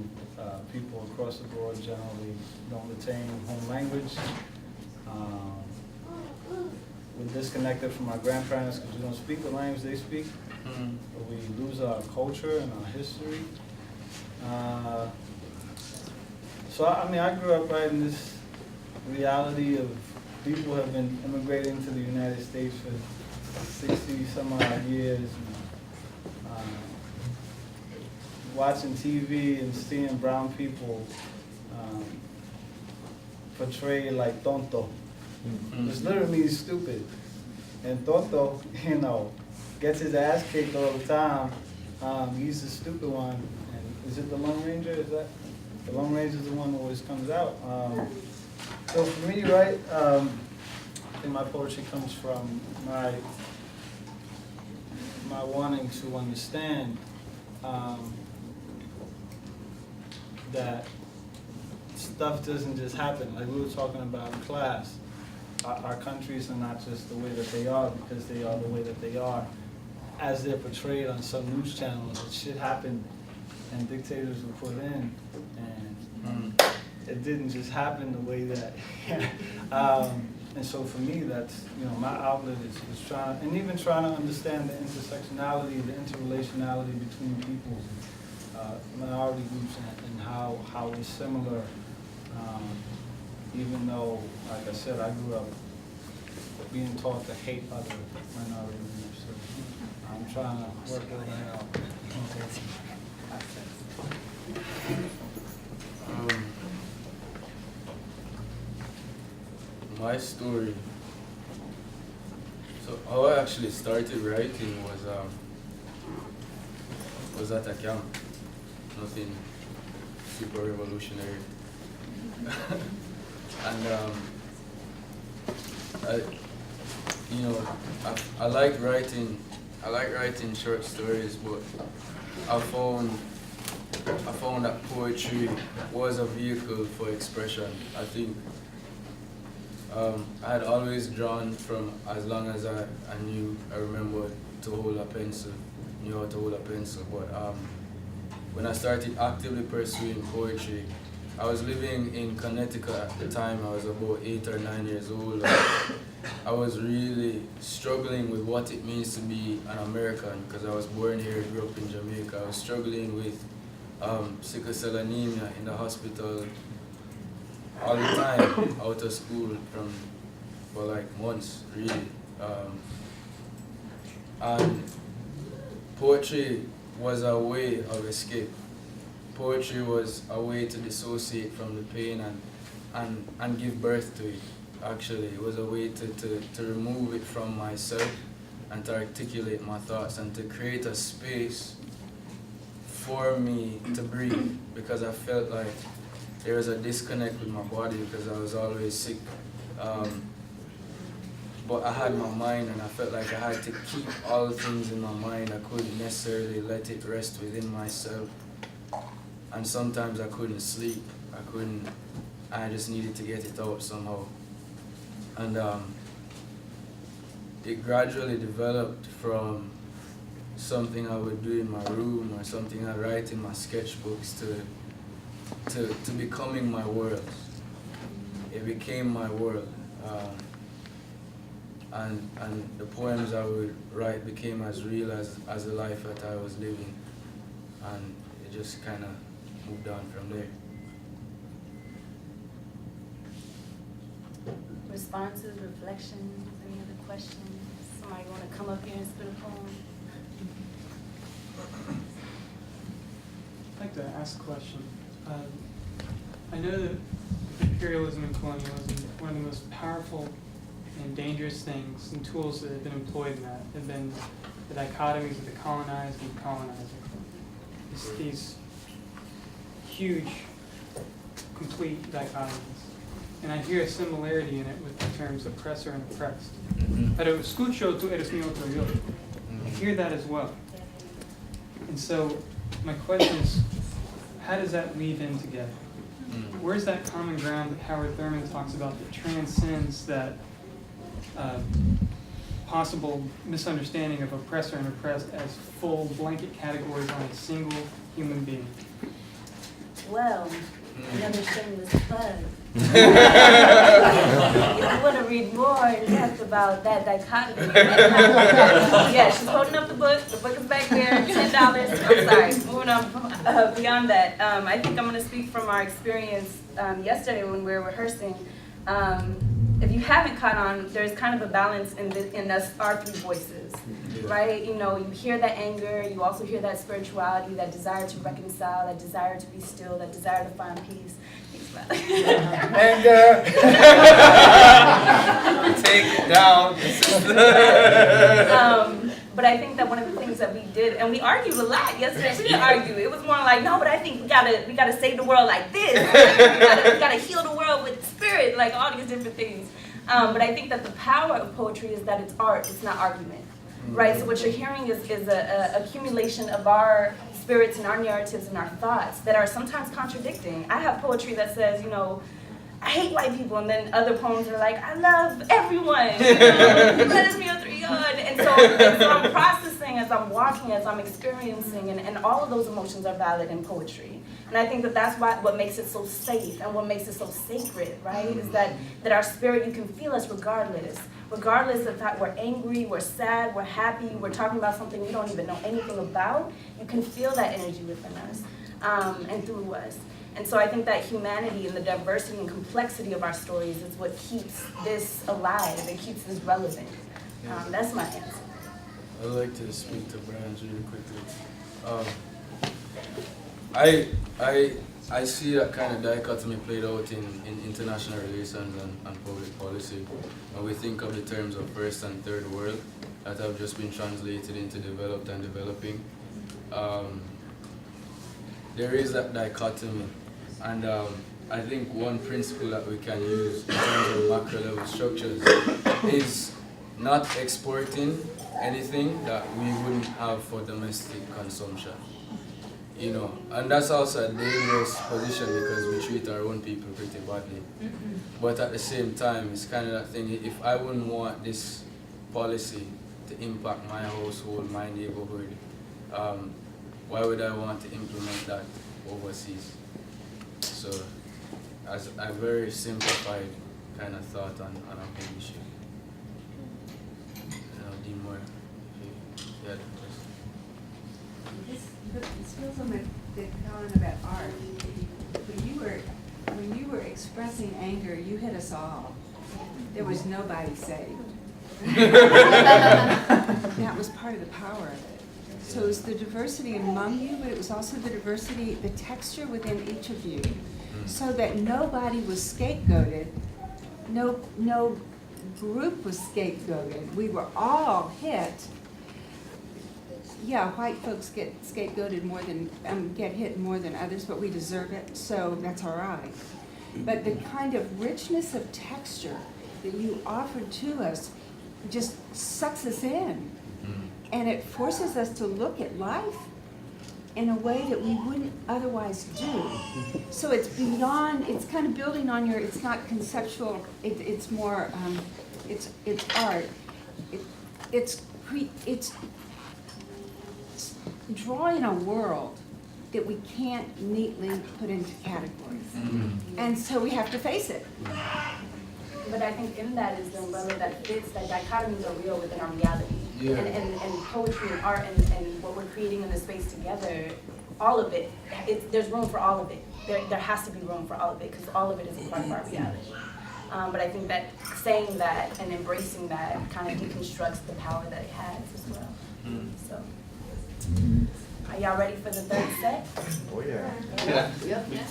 people across the board generally don't retain home language. We're disconnected from our grandparents because we don't speak the language they speak. But we lose our culture and our history. So I mean, I grew up right in this reality of people have been immigrating to the United States for 60 some odd years. watching TV and seeing brown people portrayed like tonto. Which literally means stupid. And tonto, you know, gets his ass kicked all the time. He's the stupid one. And is it the Lone Ranger? Is that? The Lone Ranger is the one who always comes out. So for me, right, I think my poetry comes from my wanting to understand that stuff doesn't just happen. Like we were talking about in class, our countries are not just the way that they are because they are the way that they are. As they're portrayed on some news channels, shit happened and dictators were put in, and it didn't just happen the way that. And so for me, that's, you know, my outlet is trying, and even trying to understand the intersectionality, the interrelationality between peoples, minority groups, and how we're similar. Even though, like I said, I grew up being taught to hate other minority groups. So I'm trying to work all that out. My story. So how I actually started writing was at a camp. Nothing super revolutionary. And I like writing. I like writing short stories, but I found that poetry was a vehicle for expression. I think I had always drawn from as long as I remembered to hold a pencil, knew how to hold a pencil. But when I started actively pursuing poetry, I was living in Connecticut at the time. I was about 8 or 9 years old. I was really struggling with what it means to be an American because I was born here, grew up in Jamaica. I was struggling with sickle cell anemia in the hospital all the time, out of school for like months, really. And poetry was a way of escape. Poetry was a way to dissociate from the pain and give birth to it, actually. It was a way to remove it from myself and to articulate my thoughts and to create a space for me to breathe, because I felt like there was a disconnect with my body because I was always sick. But I had my mind, and I felt like I had to keep all things in my mind. I couldn't necessarily let it rest within myself. And sometimes I couldn't sleep. I just needed to get it out somehow. And it gradually developed from something I would do in my room or something I write in my sketchbooks to becoming my world. It became my world. And the poems I would write became as real as the life that I was living. And it just kind of moved on from there. Responses, reflections, any other questions? Somebody want to come up here and spit a poem? I'd like to ask a question. I know that imperialism and colonialism, one of the most powerful and dangerous things and tools that have been employed in that have been the dichotomies of the colonized and colonizing. These huge, complete dichotomies. And I hear a similarity in it with the terms oppressor and oppressed. Pero escucho, tú eres mi otro yo. I hear that as well. And so my question is, how does that weave in together? Where's that common ground that Howard Thurman talks about that transcends that possible misunderstanding of oppressor and oppressed as full blanket categories on a single human being? Well, another shameless plug. If you want to read more in depth about that dichotomy, yeah, she's holding up the book. The book is back there, $10. I'm sorry, moving on beyond that. I think I'm going to speak from our experience yesterday when we were rehearsing. If you haven't caught on, there's kind of a balance in us, our three voices. right? You know, you hear that anger, you also hear that spirituality, that desire to reconcile, that desire to be still, that desire to find peace. Anger. Take it down. But I think that one of the things that we did, and we argued a lot yesterday. We didn't argue. It was more like, no, but I think we gotta save the world like this. We gotta heal the world with spirit, like all these different things. But I think that the power of poetry is that it's art. It's not argument, right? So what you're hearing is a accumulation of our spirits and our narratives and our thoughts that are sometimes contradicting. I have poetry that says, you know, I hate white people, and then other poems are like, I love everyone, you know, let us be a three on. And so I'm processing as I'm walking, as I'm experiencing, and all of those emotions are valid in poetry. And I think that that's what makes it so safe and what makes it so sacred, right? Is that our spirit, you can feel us regardless of that we're angry, we're sad, we're happy, we're talking about something we don't even know anything about. You can feel that energy within us and through us. And so I think that humanity and the diversity and complexity of our stories is what keeps this alive and keeps this relevant. That's my answer. I'd like to speak to Brian really quickly. I see that kind of dichotomy played out in international relations and public policy. When we think of the terms of first and third world that have just been translated into developed and developing, there is that dichotomy. And I think one principle that we can use in terms of macro level structures is not exporting anything that we wouldn't have for domestic consumption. You know, and that's also a dangerous position because we treat our own people pretty badly. But at the same time, it's kind of that thing, if I wouldn't want this policy to impact my household, my neighborhood, why would I want to implement that overseas? So, as a very simplified kind of thought on a big issue. Dean Moore, yeah. This feels on the comment about art. When you were expressing anger, you hit us all. There was nobody saved. That was part of the power of it. So it was the diversity among you, but it was also the diversity, the texture within each of you, so that nobody was scapegoated. No group was scapegoated. We were all hit. Yeah, white folks get scapegoated more than, get hit more than others, but we deserve it, so that's all right. But the kind of richness of texture that you offered to us just sucks us in. And it forces us to look at life in a way that we wouldn't otherwise do. So it's beyond, it's kind of building on your, it's not conceptual, it's more, it's art. It's drawing a world that we can't neatly put into categories. And so we have to face it. But I think in that is the umbrella that fits, that dichotomies are real within our reality. Yeah. And poetry and art and what we're creating in the space together, all of it, there's room for all of it. There has to be room for all of it because all of it is a part of our reality. But I think that saying that and embracing that kind of deconstructs the power that it has as well. So, are y'all ready for the third set? Oh yeah.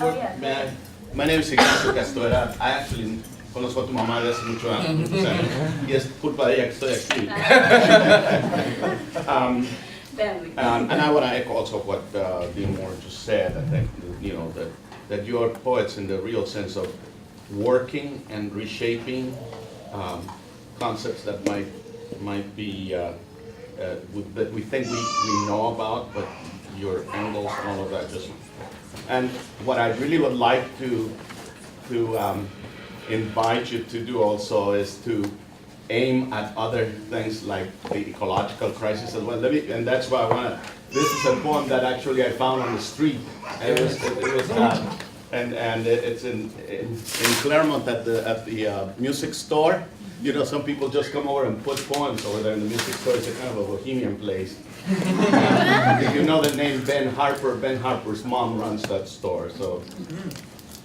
Oh yeah. My name is Ignacio Castora. I actually conozco a tu mamá desde hace muchos años, o sea, y es culpa de ella que estoy aquí. And I want to echo also what Dean Moore just said. I think that you are poets in the real sense of working and reshaping concepts that might be that we think we know about, but your angles and all of that just. And what I really would like to invite you to do also is to aim at other things like the ecological crisis as well. And that's why I want to. This is a poem that actually I found on the street. And it's in Claremont at the music store. You know, some people just come over and put poems over there in the music store. It's a kind of a bohemian place. If you know the name Ben Harper's mom runs that store. So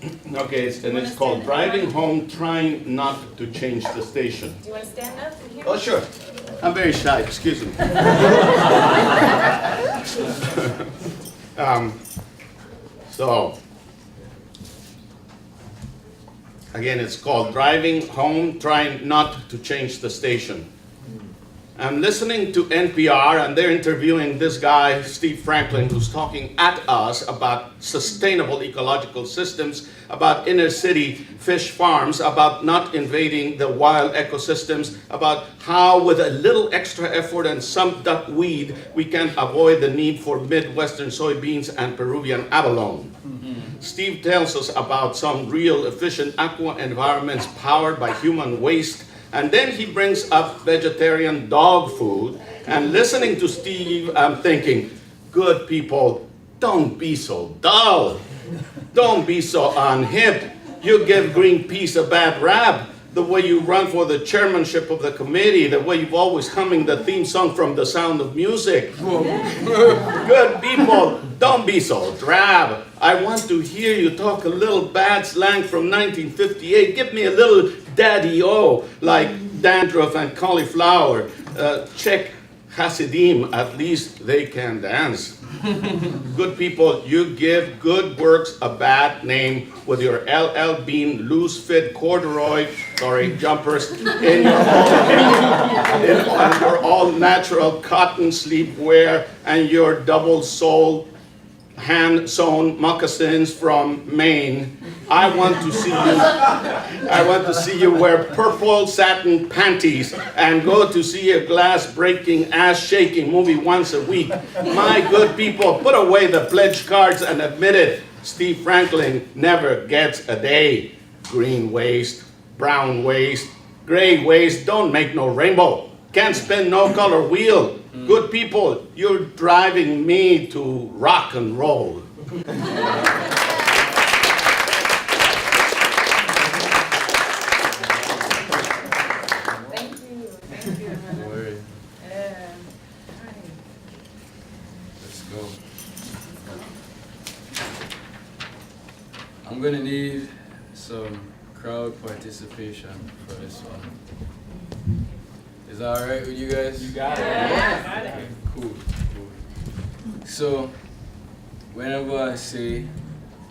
Okay, and it's called Driving Home, Trying Not to Change the Station. Do you want to stand up and hear? Oh, sure. I'm very shy, excuse me. So, again, it's called Driving Home, Trying Not to Change the Station. I'm listening to NPR and they're interviewing this guy, Steve Franklin, who's talking at us about sustainable ecological systems, about inner city fish farms, about not invading the wild ecosystems, about how with a little extra effort and some duckweed, we can avoid the need for Midwestern soybeans and Peruvian abalone. Steve tells us about some real efficient aqua environments powered by human waste. And then he brings up vegetarian dog food. And listening to Steve, I'm thinking, good people, don't be so dull. Don't be so unhip. You give Greenpeace a bad rap. The way you run for the chairmanship of the committee, the way you've always humming the theme song from The Sound of Music. Good people, don't be so drab. I want to hear you talk a little bad slang from 1958. Give me a little daddy-o, like dandruff and cauliflower. Check Hasidim, at least they can dance. Good people, you give good works a bad name with your LL Bean loose fit corduroy, jumpers in your all natural cotton sleepwear and your double soled hand sewn moccasins from Maine. I want to see you wear purple satin panties and go to see a glass breaking, ass shaking movie once a week. My good people, put away the pledge cards and admit it. Steve Franklin never gets a day. Green waste, brown waste, gray waste, don't make no rainbow. Can't spin no color wheel. Good people, you're driving me to rock and roll. Don't worry. Let's go. I'm gonna need some crowd participation for this one. Is that alright with you guys? You got it. Okay, cool. So, whenever I say,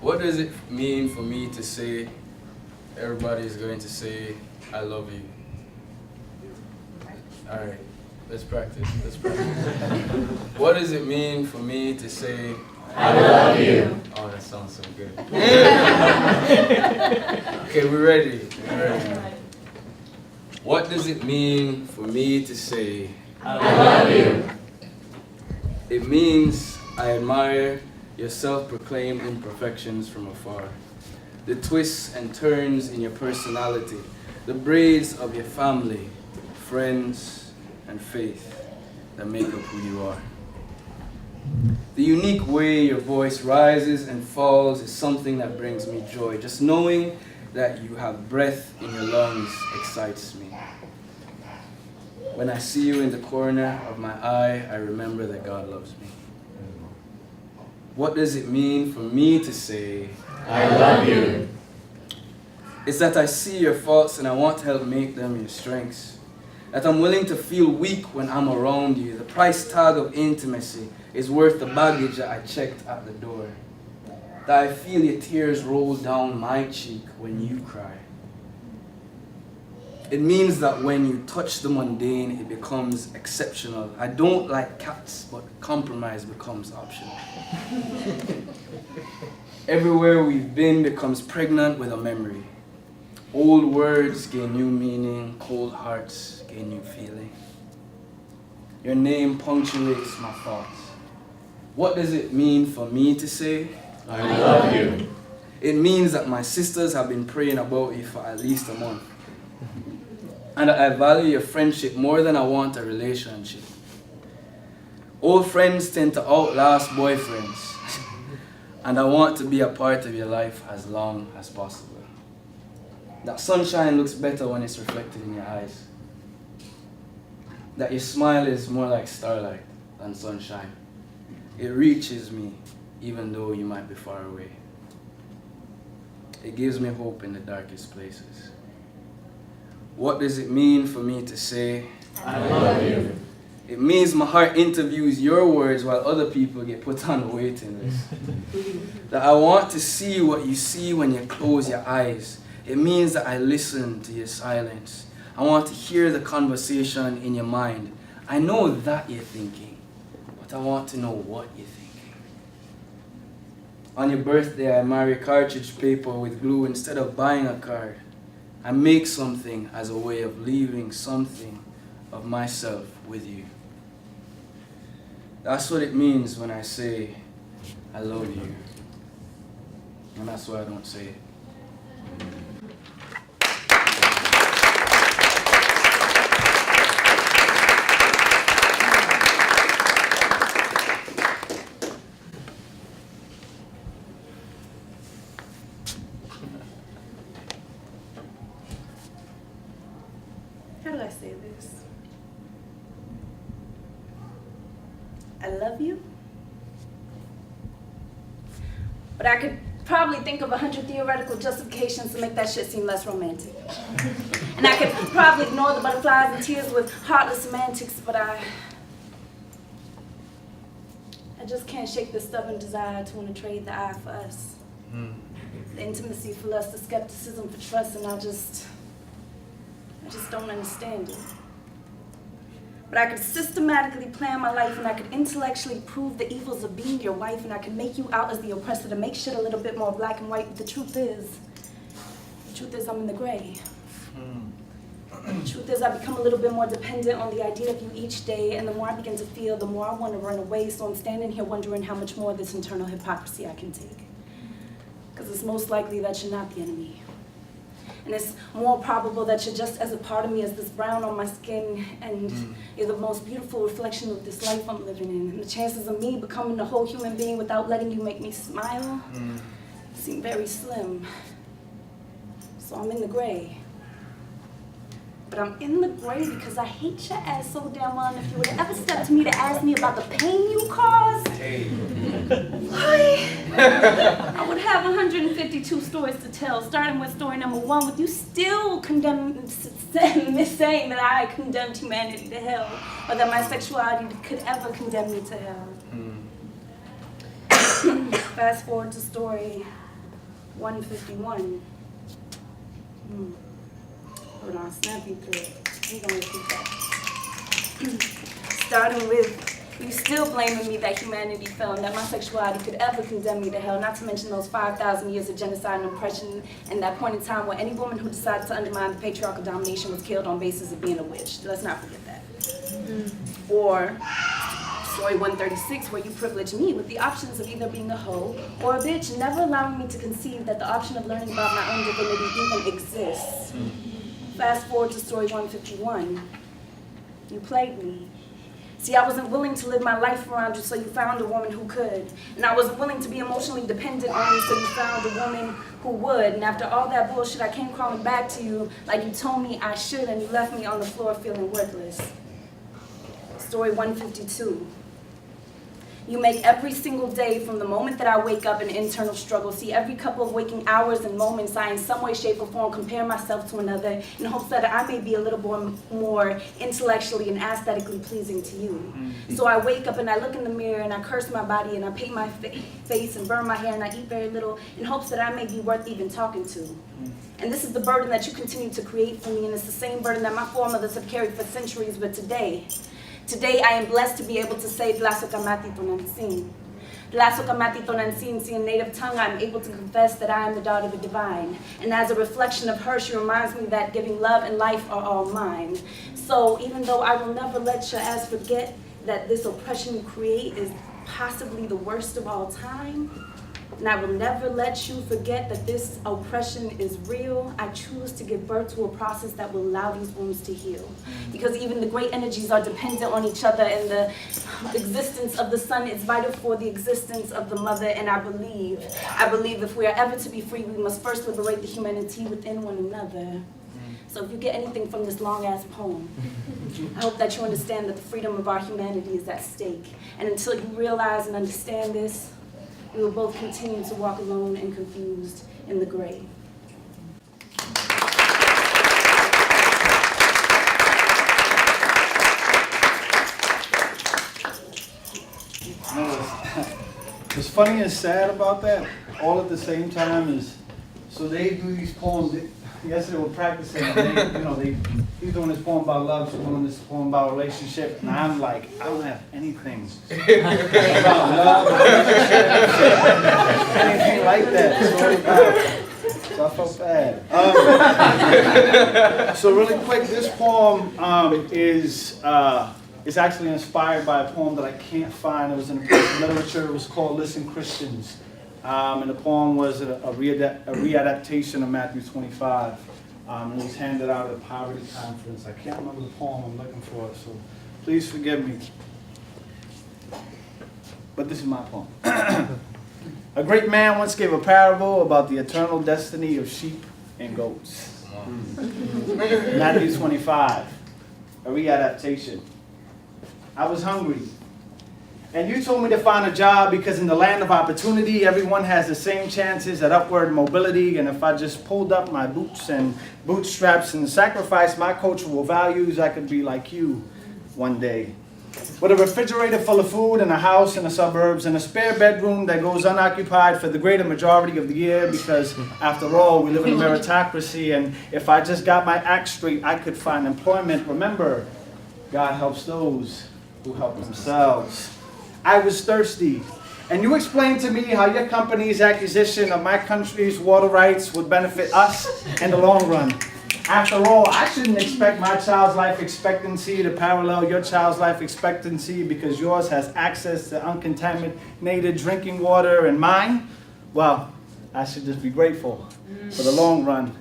what does it mean for me to say, everybody is going to say, I love you. Alright, let's practice. What does it mean for me to say, I love you? Oh, that sounds so good. Okay, we're ready. What does it mean for me to say, I love you? It means I admire your self-proclaimed imperfections from afar, the twists and turns in your personality, the braids of your family, friends, and faith that make up who you are. The unique way your voice rises and falls is something that brings me joy. Just knowing that you have breath in your lungs excites me. When I see you in the corner of my eye, I remember that God loves me. What does it mean for me to say, I love you? It's that I see your faults and I want to help make them your strengths. That I'm willing to feel weak when I'm around you. The price tag of intimacy is worth the baggage that I checked at the door. That I feel your tears roll down my cheek when you cry. It means that when you touch the mundane, it becomes exceptional. I don't like cats, but compromise becomes optional. Everywhere we've been becomes pregnant with a memory. Old words gain new meaning, cold hearts gain new feeling. Your name punctuates my thoughts. What does it mean for me to say, I love you? It means that my sisters have been praying about you for at least a month. And I value your friendship more than I want a relationship. Old friends tend to outlast boyfriends. And I want to be a part of your life as long as possible. That sunshine looks better when it's reflected in your eyes. That your smile is more like starlight than sunshine. It reaches me even though you might be far away. It gives me hope in the darkest places. What does it mean for me to say, I love you? It means my heart interviews your words while other people get put on the waiting list. That I want to see what you see when you close your eyes. It means that I listen to your silence. I want to hear the conversation in your mind. I know that you're thinking, but I want to know what you're thinking. On your birthday, I marry cartridge paper with glue instead of buying a card. I make something as a way of leaving something of myself with you. That's what it means when I say, I love you. And that's why I don't say it. How do I say this? I love you. But I could probably think of 100 theoretical justifications to make that shit seem less romantic. And I could probably ignore the butterflies and tears with heartless semantics, but I just can't shake the stubborn desire to want to trade the I for us. The intimacy for lust, the skepticism for trust, and I just don't understand it. But I could systematically plan my life, and I could intellectually prove the evils of being your wife, and I could make you out as the oppressor to make shit a little bit more black and white. But the truth is I'm in the gray. The truth is I become a little bit more dependent on the idea of you each day, and the more I begin to feel, the more I want to run away. So I'm standing here wondering how much more of this internal hypocrisy I can take. Because it's most likely that you're not the enemy. And it's more probable that you're just as a part of me as this brown on my skin, and you're the most beautiful reflection of this life I'm living in. And the chances of me becoming a whole human being without letting you make me smile seem very slim. So I'm in the gray. But I'm in the gray because I hate your ass so damn well, and if you would have ever stepped to me to ask me about the pain you caused, I would have 152 stories to tell, starting with story number 1, with you still saying that I condemned humanity to hell, or that my sexuality could ever condemn me to hell. Fast forward to story 151. Hold on, snapping through it. I'm gonna repeat that. Starting with, you still blaming me that humanity fell and that my sexuality could ever condemn me to hell, not to mention those 5,000 years of genocide and oppression and that point in time where any woman who decided to undermine the patriarchal domination was killed on basis of being a witch. Let's not forget that. Or story 136, where you privilege me with the options of either being a hoe or a bitch, never allowing me to conceive that the option of learning about my own divinity even exists. Fast forward to story 151. You played me. See, I wasn't willing to live my life around you, so you found a woman who could. And I wasn't willing to be emotionally dependent on you, so you found a woman who would. And after all that bullshit, I came crawling back to you like you told me I should, and you left me on the floor feeling worthless. Story 152. You make every single day from the moment that I wake up an internal struggle. See, every couple of waking hours and moments, I in some way, shape, or form compare myself to another in hopes that I may be a little more intellectually and aesthetically pleasing to you. So I wake up and I look in the mirror and I curse my body and I paint my face and burn my hair and I eat very little in hopes that I may be worth even talking to. And this is the burden that you continue to create for me, and it's the same burden that my foremothers have carried for centuries, but today I am blessed to be able to say Tlaso Kamati Tonansin. Tlaso Kamati Tonansin, see in native tongue, I am able to confess that I am the daughter of the divine. And as a reflection of her, she reminds me that giving love and life are all mine. So even though I will never let your ass forget that this oppression you create is possibly the worst of all time, and I will never let you forget that this oppression is real, I choose to give birth to a process that will allow these wounds to heal. Because even the great energies are dependent on each other, and the existence of the sun is vital for the existence of the mother. And I believe if we are ever to be free, we must first liberate the humanity within one another. So if you get anything from this long-ass poem, I hope that you understand that the freedom of our humanity is at stake. And until you realize and understand this, we will both continue to walk alone and confused in the grave. What's funny and sad about that, all at the same time, is so they do these poems. Yesterday we were practicing, and he's doing this poem about love, she's doing this poem about relationship, and I'm like, I don't have anything about love, anything like that. So I felt bad. So really quick, this poem is actually inspired by a poem that I can't find. It was in a piece of literature. It was called Listen Christians. And the poem was a readaptation of Matthew 25. It was handed out at a poverty conference. I can't remember the poem I'm looking for, so please forgive me. But this is my poem. A great man once gave a parable about the eternal destiny of sheep and goats. Matthew 25, a readaptation. I was hungry, and you told me to find a job because in the land of opportunity, everyone has the same chances at upward mobility, and if I just pulled up my boots and bootstraps and sacrificed my cultural values, I could be like you one day. With a refrigerator full of food and a house in the suburbs and a spare bedroom that goes unoccupied for the greater majority of the year because, after all, we live in a meritocracy, and if I just got my act straight, I could find employment. Remember, God helps those who help themselves. I was thirsty, and you explained to me how your company's acquisition of my country's water rights would benefit us in the long run. After all, I shouldn't expect my child's life expectancy to parallel your child's life expectancy because yours has access to uncontaminated drinking water and mine. Well, I should just be grateful for the long run.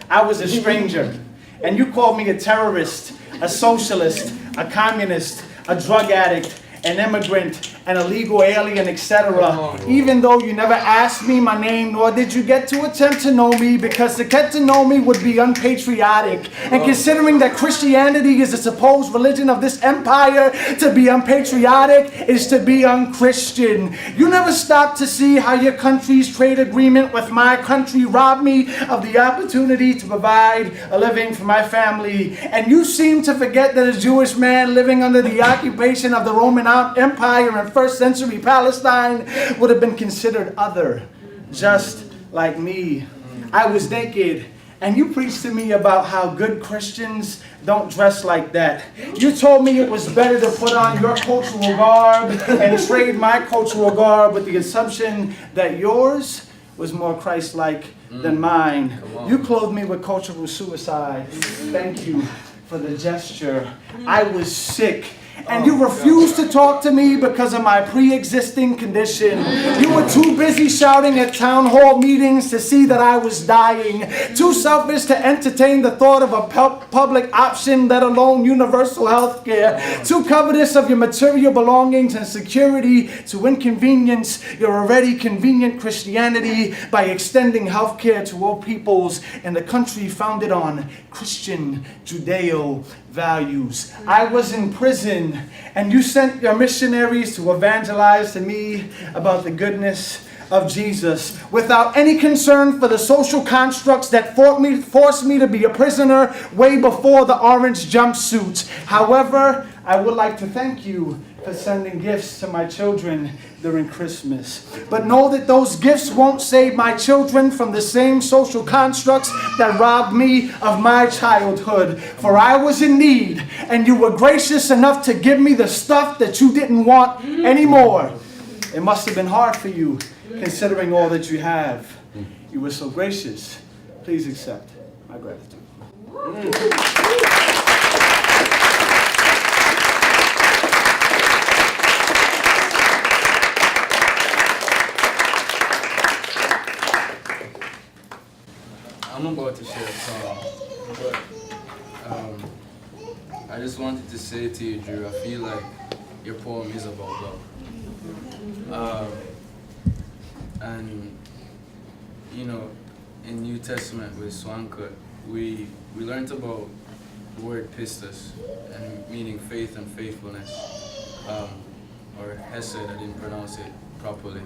I was a stranger, and you called me a terrorist, a socialist, a communist, a drug addict, an immigrant, an illegal alien, etc. Even though you never asked me my name, nor did you get to attempt to know me, because to get to know me would be unpatriotic. And considering that Christianity is the supposed religion of this empire, to be unpatriotic is to be unchristian. You never stopped to see how your country's trade agreement with my country robbed me of the opportunity to provide a living for my family. And you seem to forget that a Jewish man living under the occupation of the Roman Empire in first century Palestine would have been considered other, just like me. I was naked, and you preached to me about how good Christians don't dress like that. You told me it was better to put on your cultural garb and trade my cultural garb with the assumption that yours was more Christ-like than mine. You clothed me with cultural suicide. Thank you for the gesture. I was sick. And you refused to talk to me because of my pre-existing condition. You were too busy shouting at town hall meetings to see that I was dying. Too selfish to entertain the thought of a public option, let alone universal health care. Too covetous of your material belongings and security to inconvenience your already convenient Christianity by extending health care to all peoples in the country founded on Christian Judeo values. I was in prison, and you sent your missionaries to evangelize to me about the goodness of Jesus without any concern for the social constructs that forced me to be a prisoner way before the orange jumpsuits. However, I would like to thank you for sending gifts to my children during Christmas. But know that those gifts won't save my children from the same social constructs that robbed me of my childhood. For I was in need, and you were gracious enough to give me the stuff that you didn't want anymore. It must have been hard for you, considering all that you have. You were so gracious. Please accept my gratitude. I'm about to share a song, but I just wanted to say to you, Drew, I feel like your poem is about love. And, you know, in New Testament with Swanka, we learned about the word pistis, and meaning faith and faithfulness, or hesed, I didn't pronounce it properly,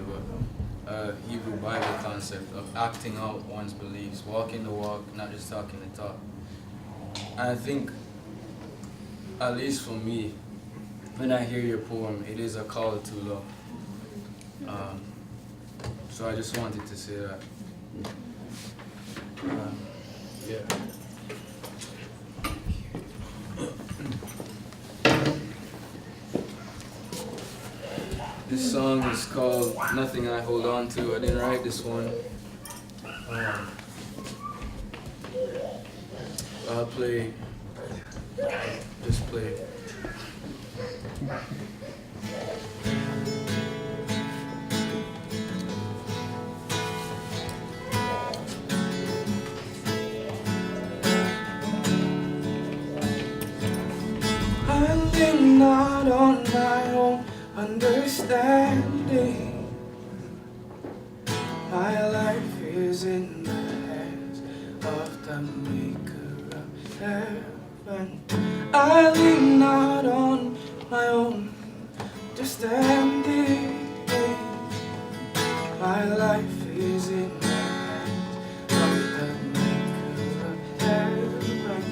but Hebrew Bible concept of acting out one's beliefs, walking the walk, not just talking the talk. And I think, at least for me, when I hear your poem, it is a call to love. So I just wanted to say that. Yeah. This song is called Nothing I Hold On To. I didn't write this one. I'll play, just play. I lean not on my own understanding. My life is in the hands of the maker of heaven. I lean not on my own understanding. My life is in the hands of the maker of heaven.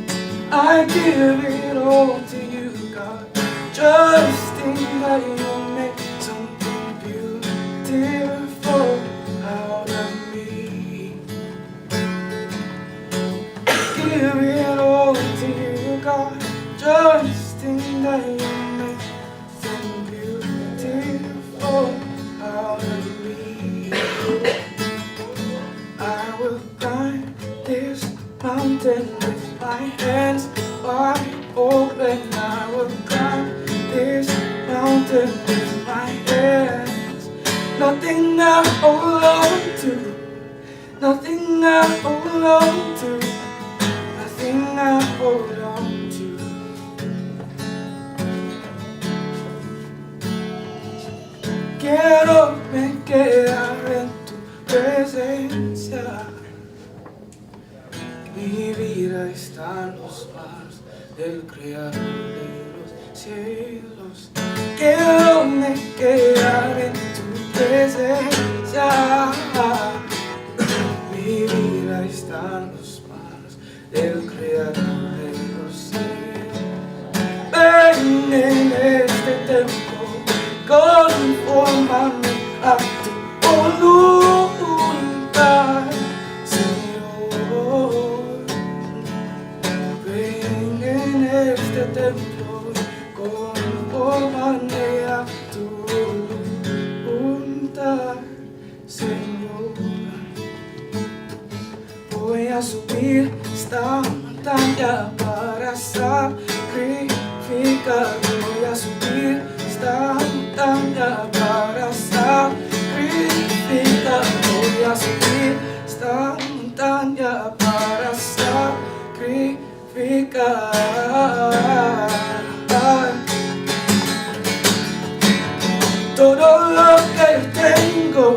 I give it all to you, God, trusting that you'll make something beautiful out of me. Give it all to you, God, trusting that you'll make something beautiful out of me. I will climb this mountain with my hands wide open. I will climb this mountain with my hands. Nothing I hold on to, nothing I hold on to, nothing I hold on to. Quiero me quedar en tu presencia. Mi vida está en los manos del Creador de los cielos. Quiero me quedar en tu presencia. Mi vida está en los manos del Creador de los cielos. Ven en este templo, confórmame a tu voluntad, Señor. Ven en este templo, confórmame a tu voluntad, Señor. Voy a subir esta montaña para sacrificar. Voy a subir esta montaña para sacrificar. Voy a subir esta montaña para sacrificar. Todo lo que yo tengo,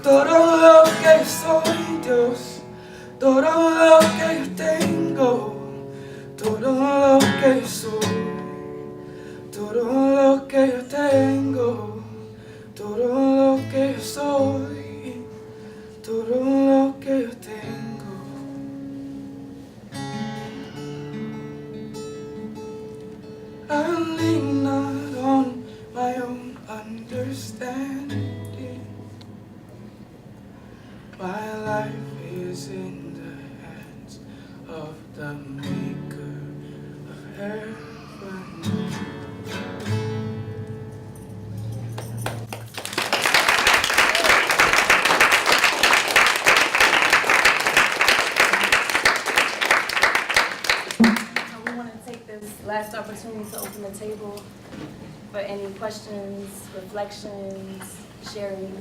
todo lo que soy, Dios, todo lo que yo tengo, todo lo que soy, todo lo que yo tengo, todo lo que soy, todo lo que yo tengo. I lean not on my own understanding. My life is in the hands of the maker of heaven. We want to take this last opportunity to open the table for any questions, reflections, sharing.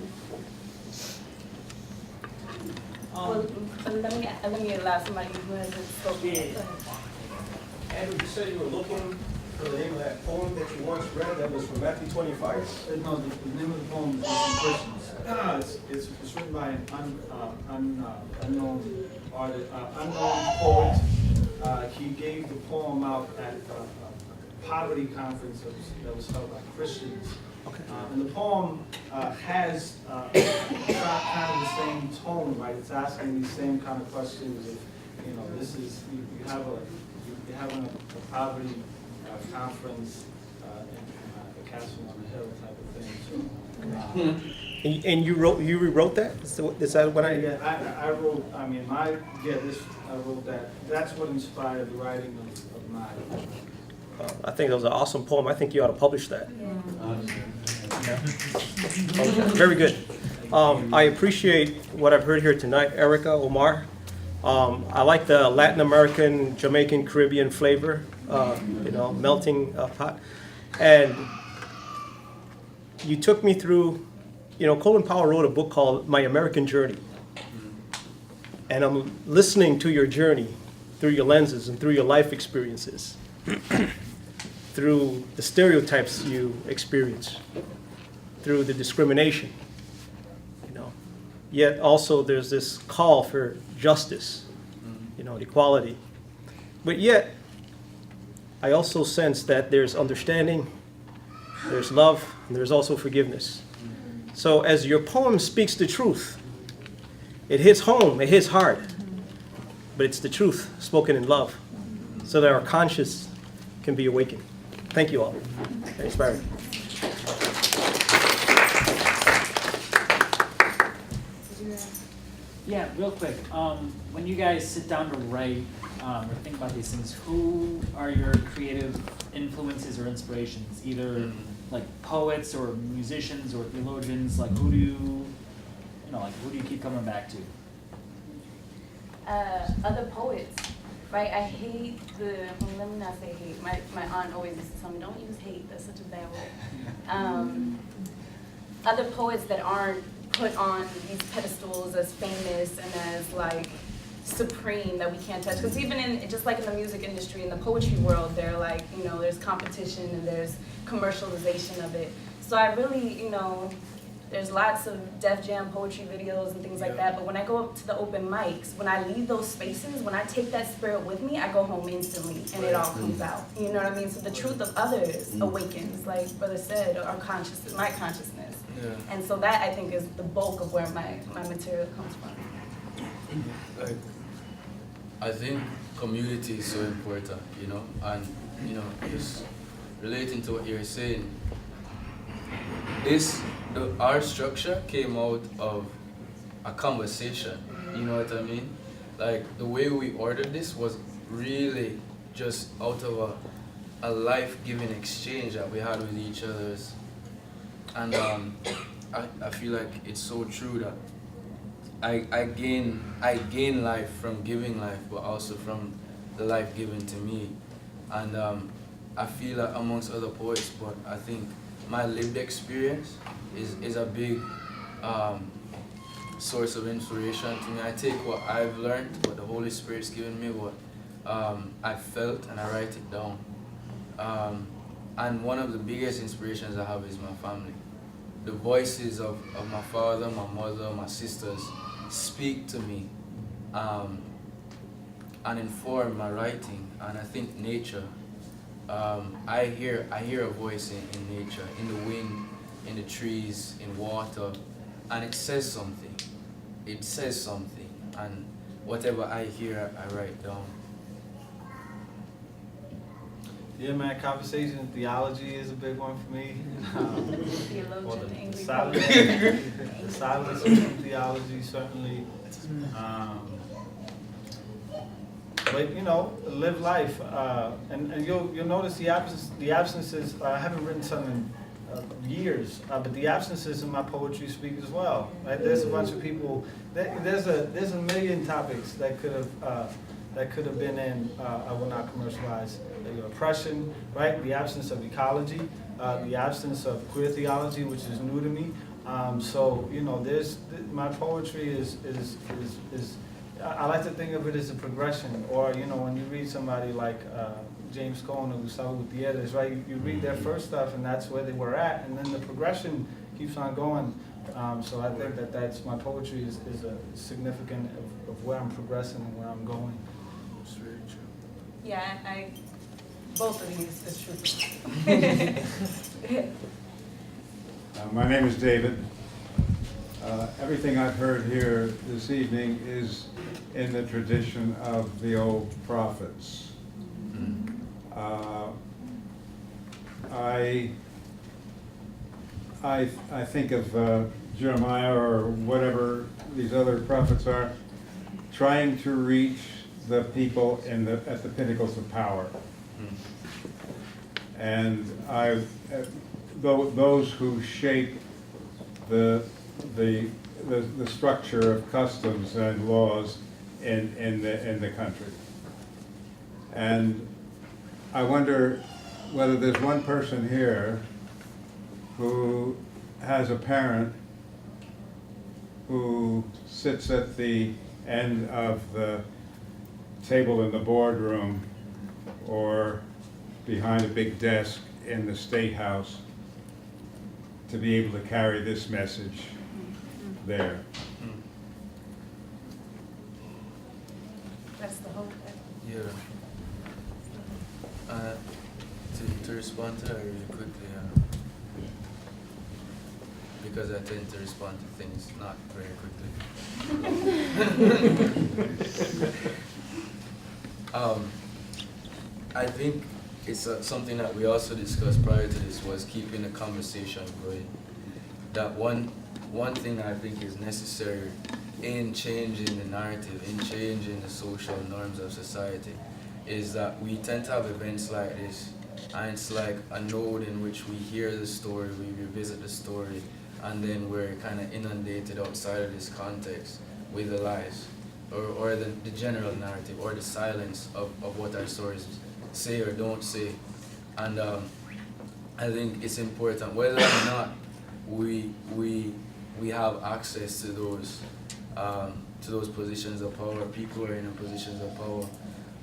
Well, let me allow somebody who hasn't spoken. Yeah. Andrew, you said you were looking for the name of that poem that you once read that was from Matthew 25? No, the name of the poem is Christians. It's written by an unknown artist, unknown poet. He gave the poem out at a poverty conference that was held by Christians And the poem has kind of the same tone, right? It's asking these same kind of questions of, you know, this is, you're having a poverty conference in a castle on a hill type of thing. So, And you rewrote that? Is that what yeah, I wrote, I wrote that. That's what inspired the writing of mine. I think that was an awesome poem. I think you ought to publish that. Yeah. Very good. I appreciate what I've heard here tonight, Erica, Omar. I like the Latin American, Jamaican, Caribbean flavor, you know, melting pot. And you took me through, you know, Colin Powell wrote a book called My American Journey. And I'm listening to your journey through your lenses and through your life experiences, through the stereotypes you experience, through the discrimination, you know. Yet also there's this call for justice, you know, equality. But yet, I also sense that there's understanding, there's love, and there's also forgiveness. So as your poem speaks the truth, it hits home, it hits hard, but it's the truth spoken in love, so that our conscience can be awakened. Thank you all. Inspiring. Yeah, real quick. When you guys sit down to write or think about these things, who are your creative influences or inspirations? Either like poets or musicians or theologians. Like who do you keep coming back to? Other poets, right? I hate let me not say hate. My aunt always used to tell me, don't use hate, that's such a bad word. Other poets that aren't put on these pedestals as famous and as like supreme that we can't touch. Because even just like in the music industry, in the poetry world, they're like, you know, there's competition and there's commercialization of it. So I really, you know, there's lots of Def Jam poetry videos and things like that, but when I go up to the open mics, when I leave those spaces, when I take that spirit with me, I go home instantly and it all comes out. You know what I mean? So the truth of others awakens, like Brother said, our consciousness, my consciousness. Yeah. And so that, I think, is the bulk of where my material comes from. Like, I think community is so important, you know, and, you know, just relating to what you're saying, our structure came out of a conversation, you know what I mean? Like, the way we ordered this was really just out of a life-giving exchange that we had with each other's. And I feel like it's so true that I gain life from giving life, but also from the life given to me. And I feel that amongst other poets, but I think my lived experience is a big source of inspiration to me. I take what I've learned, what the Holy Spirit's given me, what I felt, and I write it down. And one of the biggest inspirations I have is my family. The voices of my father, my mother, my sisters speak to me and inform my writing. And I think nature, I hear a voice in nature, in the wind, in the trees, in water, and it says something. It says something, and whatever I hear, I write down. Yeah, man, conversation and theology is a big one for me. The silence of theology, certainly. But, you know, live life. And you'll notice the absences, I haven't written something in years, but the absences in my poetry speak as well. Right? There's a bunch of people, there's a million topics that could have been in, I will not commercialize, oppression, right? The absence of ecology, the absence of queer theology, which is new to me. So, you know, my poetry is I like to think of it as a progression, or, you know, when you read somebody like James Cone or Gustavo Gutierrez, right? You read their first stuff and that's where they were at, and then the progression keeps on going. So I think that's my poetry is a significant of where I'm progressing and where I'm going. It's very true. Yeah, both of these is true. My name is David. Everything I've heard here this evening is in the tradition of the old prophets. I think of Jeremiah or whatever these other prophets are, trying to reach the people at the pinnacles of power. And those who shape the structure of customs and laws in the country. And I wonder whether there's one person here who has a parent who sits at the end of the table in the boardroom or behind a big desk in the State House to be able to carry this message there. That's the hope. Yeah. To respond to that really quickly, because I tend to respond to things not very quickly. I think it's something that we also discussed prior to this was keeping the conversation going. That one thing I think is necessary in changing the narrative, in changing the social norms of society, is that we tend to have events like this, and it's like a node in which we hear the story, we revisit the story, and then we're kind of inundated outside of this context with the lies, or the general narrative, or the silence of what our stories say or don't say. And I think it's important, whether or not we have access to those positions of power, people who are in positions of power,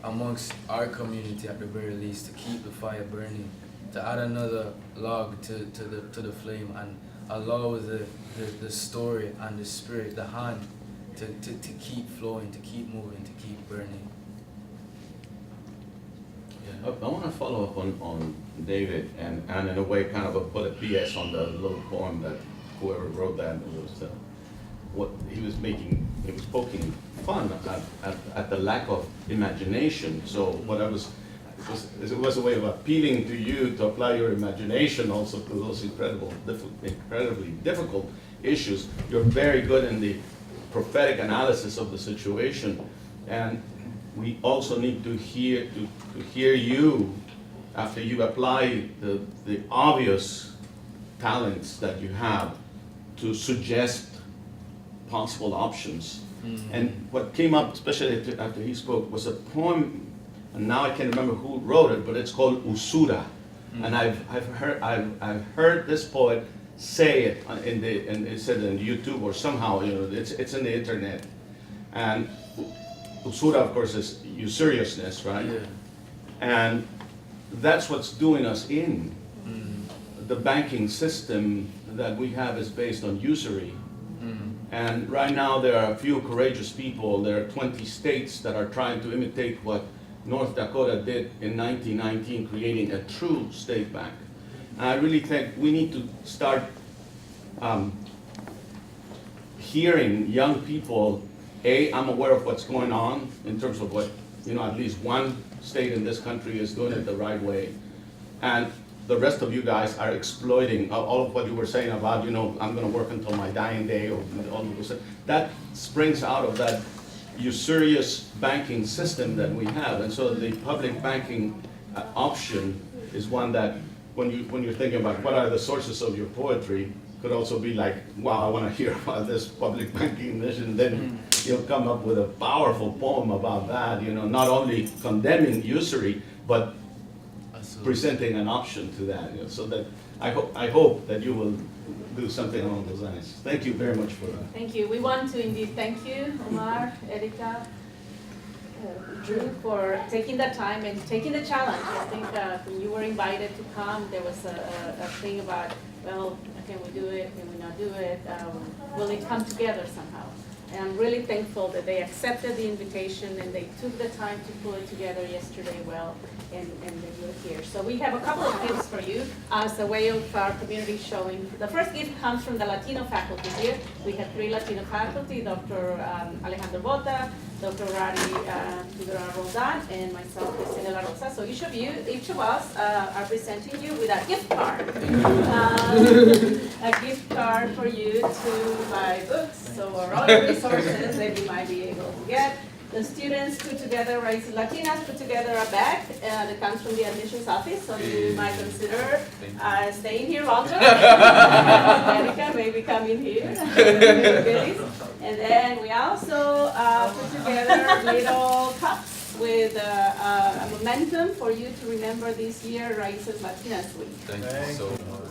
amongst our community at the very least, to keep the fire burning, to add another log to the flame, and allow the story and the spirit, the hand, to keep flowing, to keep moving, to keep burning. I want to follow up on David and in a way kind of put a PS on the little poem that whoever wrote that was what he was making. He was poking fun at the lack of imagination. So what it was a way of appealing to you to apply your imagination also to those incredibly difficult issues. You're very good in the prophetic analysis of the situation, and we also need to hear you after you apply the obvious talents that you have to suggest possible options. And what came up, especially after he spoke, was a poem, and now I can't remember who wrote it, but it's called Usura. And I've heard this poet say it and it said in YouTube or somehow, it's in the internet. And Usura, of course, is usuriousness, right? Yeah. And that's what's doing us in. The banking system that we have is based on usury. And right now there are a few courageous people. There are 20 states that are trying to imitate what North Dakota did in 1919, creating a true state bank. And I really think we need to start hearing young people. I'm aware of what's going on in terms of what, at least one state in this country is doing it the right way. And the rest of you guys are exploiting all of what you were saying about, I'm going to work until my dying day, or all of this. That springs out of that usurious banking system that we have. And so the public banking option is one that, when you're thinking about what are the sources of your poetry, could also be like, wow, I want to hear about this public banking mission. Then you'll come up with a powerful poem about that, not only condemning usury, but presenting an option to that. So that I hope that you will do something along those lines. Thank you very much for that. Thank you. We want to indeed thank you, Omar, Erika, Drew, for taking the time and taking the challenge. I think when you were invited to come, there was a thing about, well, can we do it? Can we not do it? Will it come together somehow? And I'm really thankful that they accepted the invitation and they took the time to pull it together yesterday well, and they were here. So we have a couple of gifts for you as a way of our community showing. The first gift comes from the Latino faculty here. We have 3 Latino faculty, Dr. Alejandro Bota, Dr. Rari Rosa, and myself, Cristina La Rosa. So each of us are presenting you with a gift card. A gift card for you to buy books, so all your resources that you might be able to get. The students put together, Raíces Latinas put together a bag that comes from the admissions office, so you might consider staying here longer. Erika, maybe coming here. And then we also put together little cups with a momentum for you to remember this year Raíces Latinas Week. Thank you so much.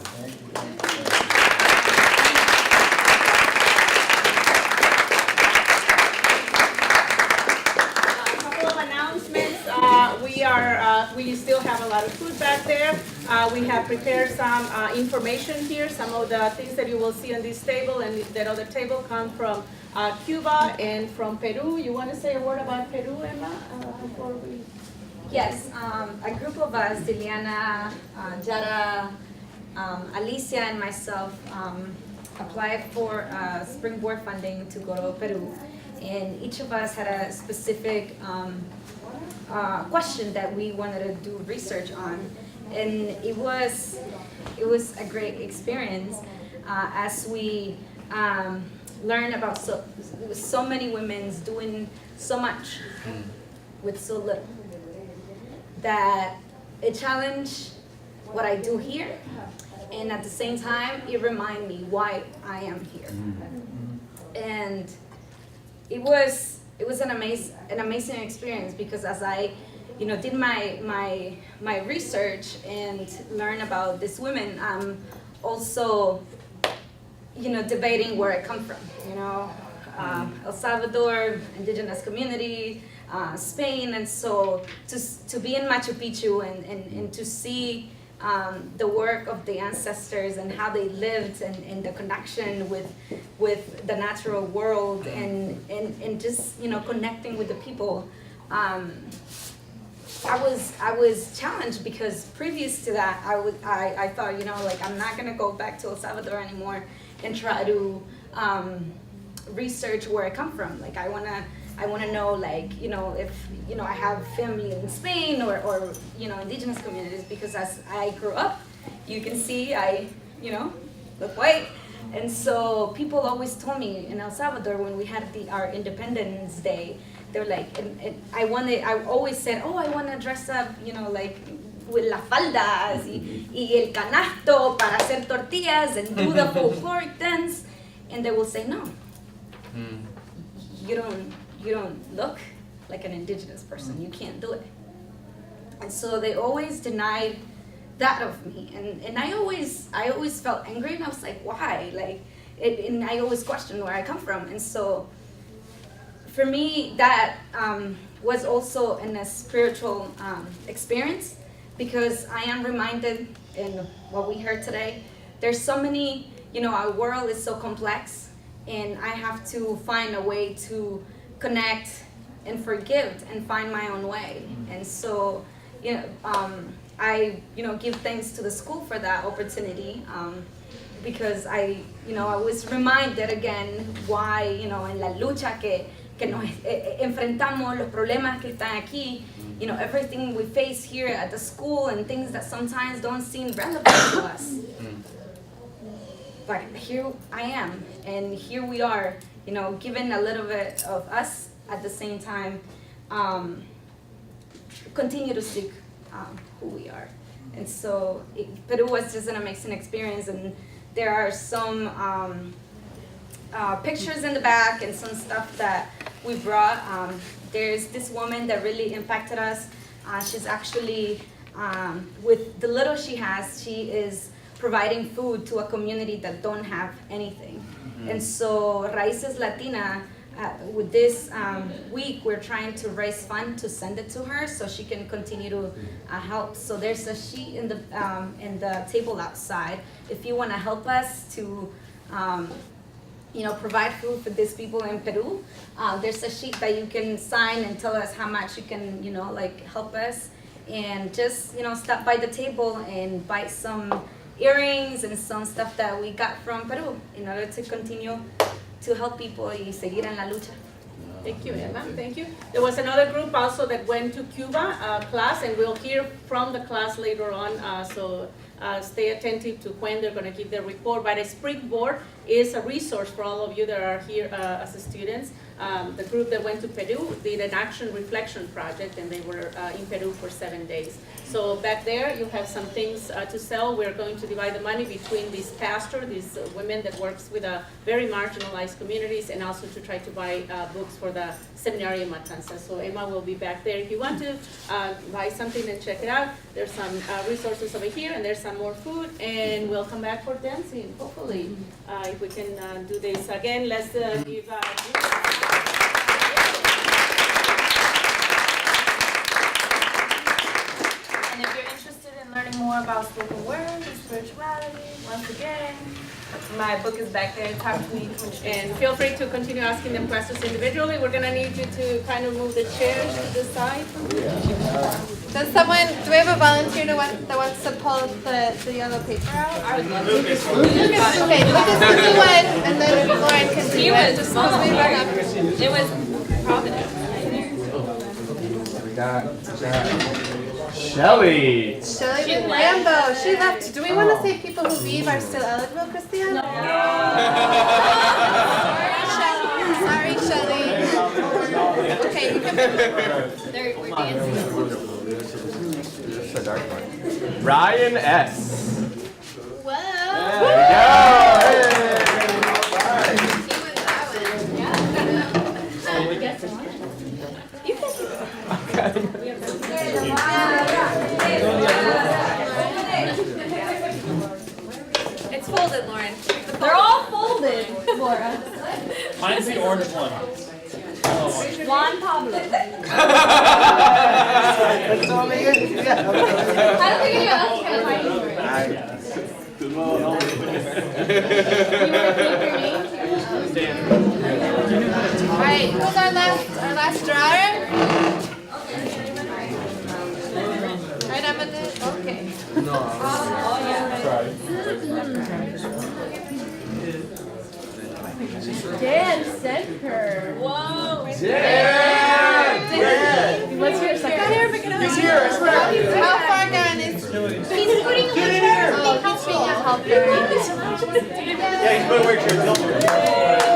We still have a lot of food back there. We have prepared some information here. Some of the things that you will see on this table and that other table come from Cuba and from Peru. You want to say a word about Peru, Emma, before we? Yes, a group of us, Diliana, Jara, Alicia, and myself applied for springboard funding to go to Peru. And each of us had a specific question that we wanted to do research on, and it was a great experience as we learned about so many women doing so much with so little, that it challenged what I do here, and at the same time it reminded me why I am here. And it was an amazing experience, because as I did my research and learn about these women, I'm also debating where I come from. El Salvador, indigenous community, Spain, and so to be in Machu Picchu and to see the work of the ancestors and how they lived and the connection with the natural world and just connecting with the people. I was challenged, because previous to that I thought I'm not gonna go back to El Salvador anymore and try to research where I come from. Like I wanna know if I have family in Spain or indigenous communities, because as I grew up, you can see I look white. And so people always told me in El Salvador when we had our Independence Day, they're like, and I always said, oh, I want to dress up, with las faldas y el canasto para hacer tortillas and do the folkloric dance. And they will say, no, you don't look like an indigenous person. You can't do it. And so they always denied that of me, and I always felt angry, and I was like, why? And I always questioned where I come from. And so for me, that was also a spiritual experience, because I am reminded in what we heard today, there's so many, our world is so complex, and I have to find a way to connect and forgive and find my own way. And so I give thanks to the school for that opportunity, because I was reminded again why en la lucha que nos enfrentamos, los problemas que están aquí, everything we face here at the school and things that sometimes don't seem relevant to us. But here I am, and here we are, given a little bit of us at the same time, continue to seek who we are. And so Peru was just an amazing experience, and there are some pictures in the back and some stuff that we brought. There's this woman that really impacted us. She's actually, with the little she has, she is providing food to a community that don't have anything. And so Raíces Latina, with this week, we're trying to raise funds to send it to her so she can continue to help. So there's a sheet in the table outside. If you want to help us to provide food for these people in Peru. There's a sheet that you can sign and tell us how much you can, help us. And just, stop by the table and buy some earrings and some stuff that we got from Peru in order to continue to help people y seguir en la lucha. Thank you, Emma. Thank you. There was another group also that went to Cuba class, and we'll hear from the class later on. So stay attentive to when they're going to give their report. But a Springboard is a resource for all of you that are here as students. The group that went to Peru did an action reflection project, and they were in Peru for 7 days. So back there, you have some things to sell. We're going to divide the money between these pastors, these women that works with very marginalized communities, and also to try to buy books for the seminary in Matanzas. So Emma will be back there. If you want to buy something and check it out, there's some resources over here, and there's some more food, and we'll come back for dancing, hopefully. If we can do this again, let's give And if you're interested in learning more about spoken word and spirituality, once again, my book is back there. Talk to me. And feel free to continue asking them questions individually. We're going to need you to kind of move the chairs to the side. Does someone, do we have a volunteer that wants to pull the yellow paper out? I would love to. Okay, we'll just do one, and then Lauren can do it. It was Providence. Shelly. Shelly Rambo, she left. Do we want to say people who leave are still eligible, Christian? No. Sorry, Shelly. Okay, you can. We're dancing. Ryan S. Whoa. There we go. It's folded, Lauren. They're all folded, Laura. Mine's the orange one. Juan Pablo. That's all they get. I don't think anyone else can find you. Alright, who's our last drawer? Right, I'm gonna, okay. No. Dan Sedker. Whoa. Dan! What's yours? Come here, pick it up. He's here, I swear. How far down is he? He's putting a picture. He's being a helper. Yeah, he's putting a picture.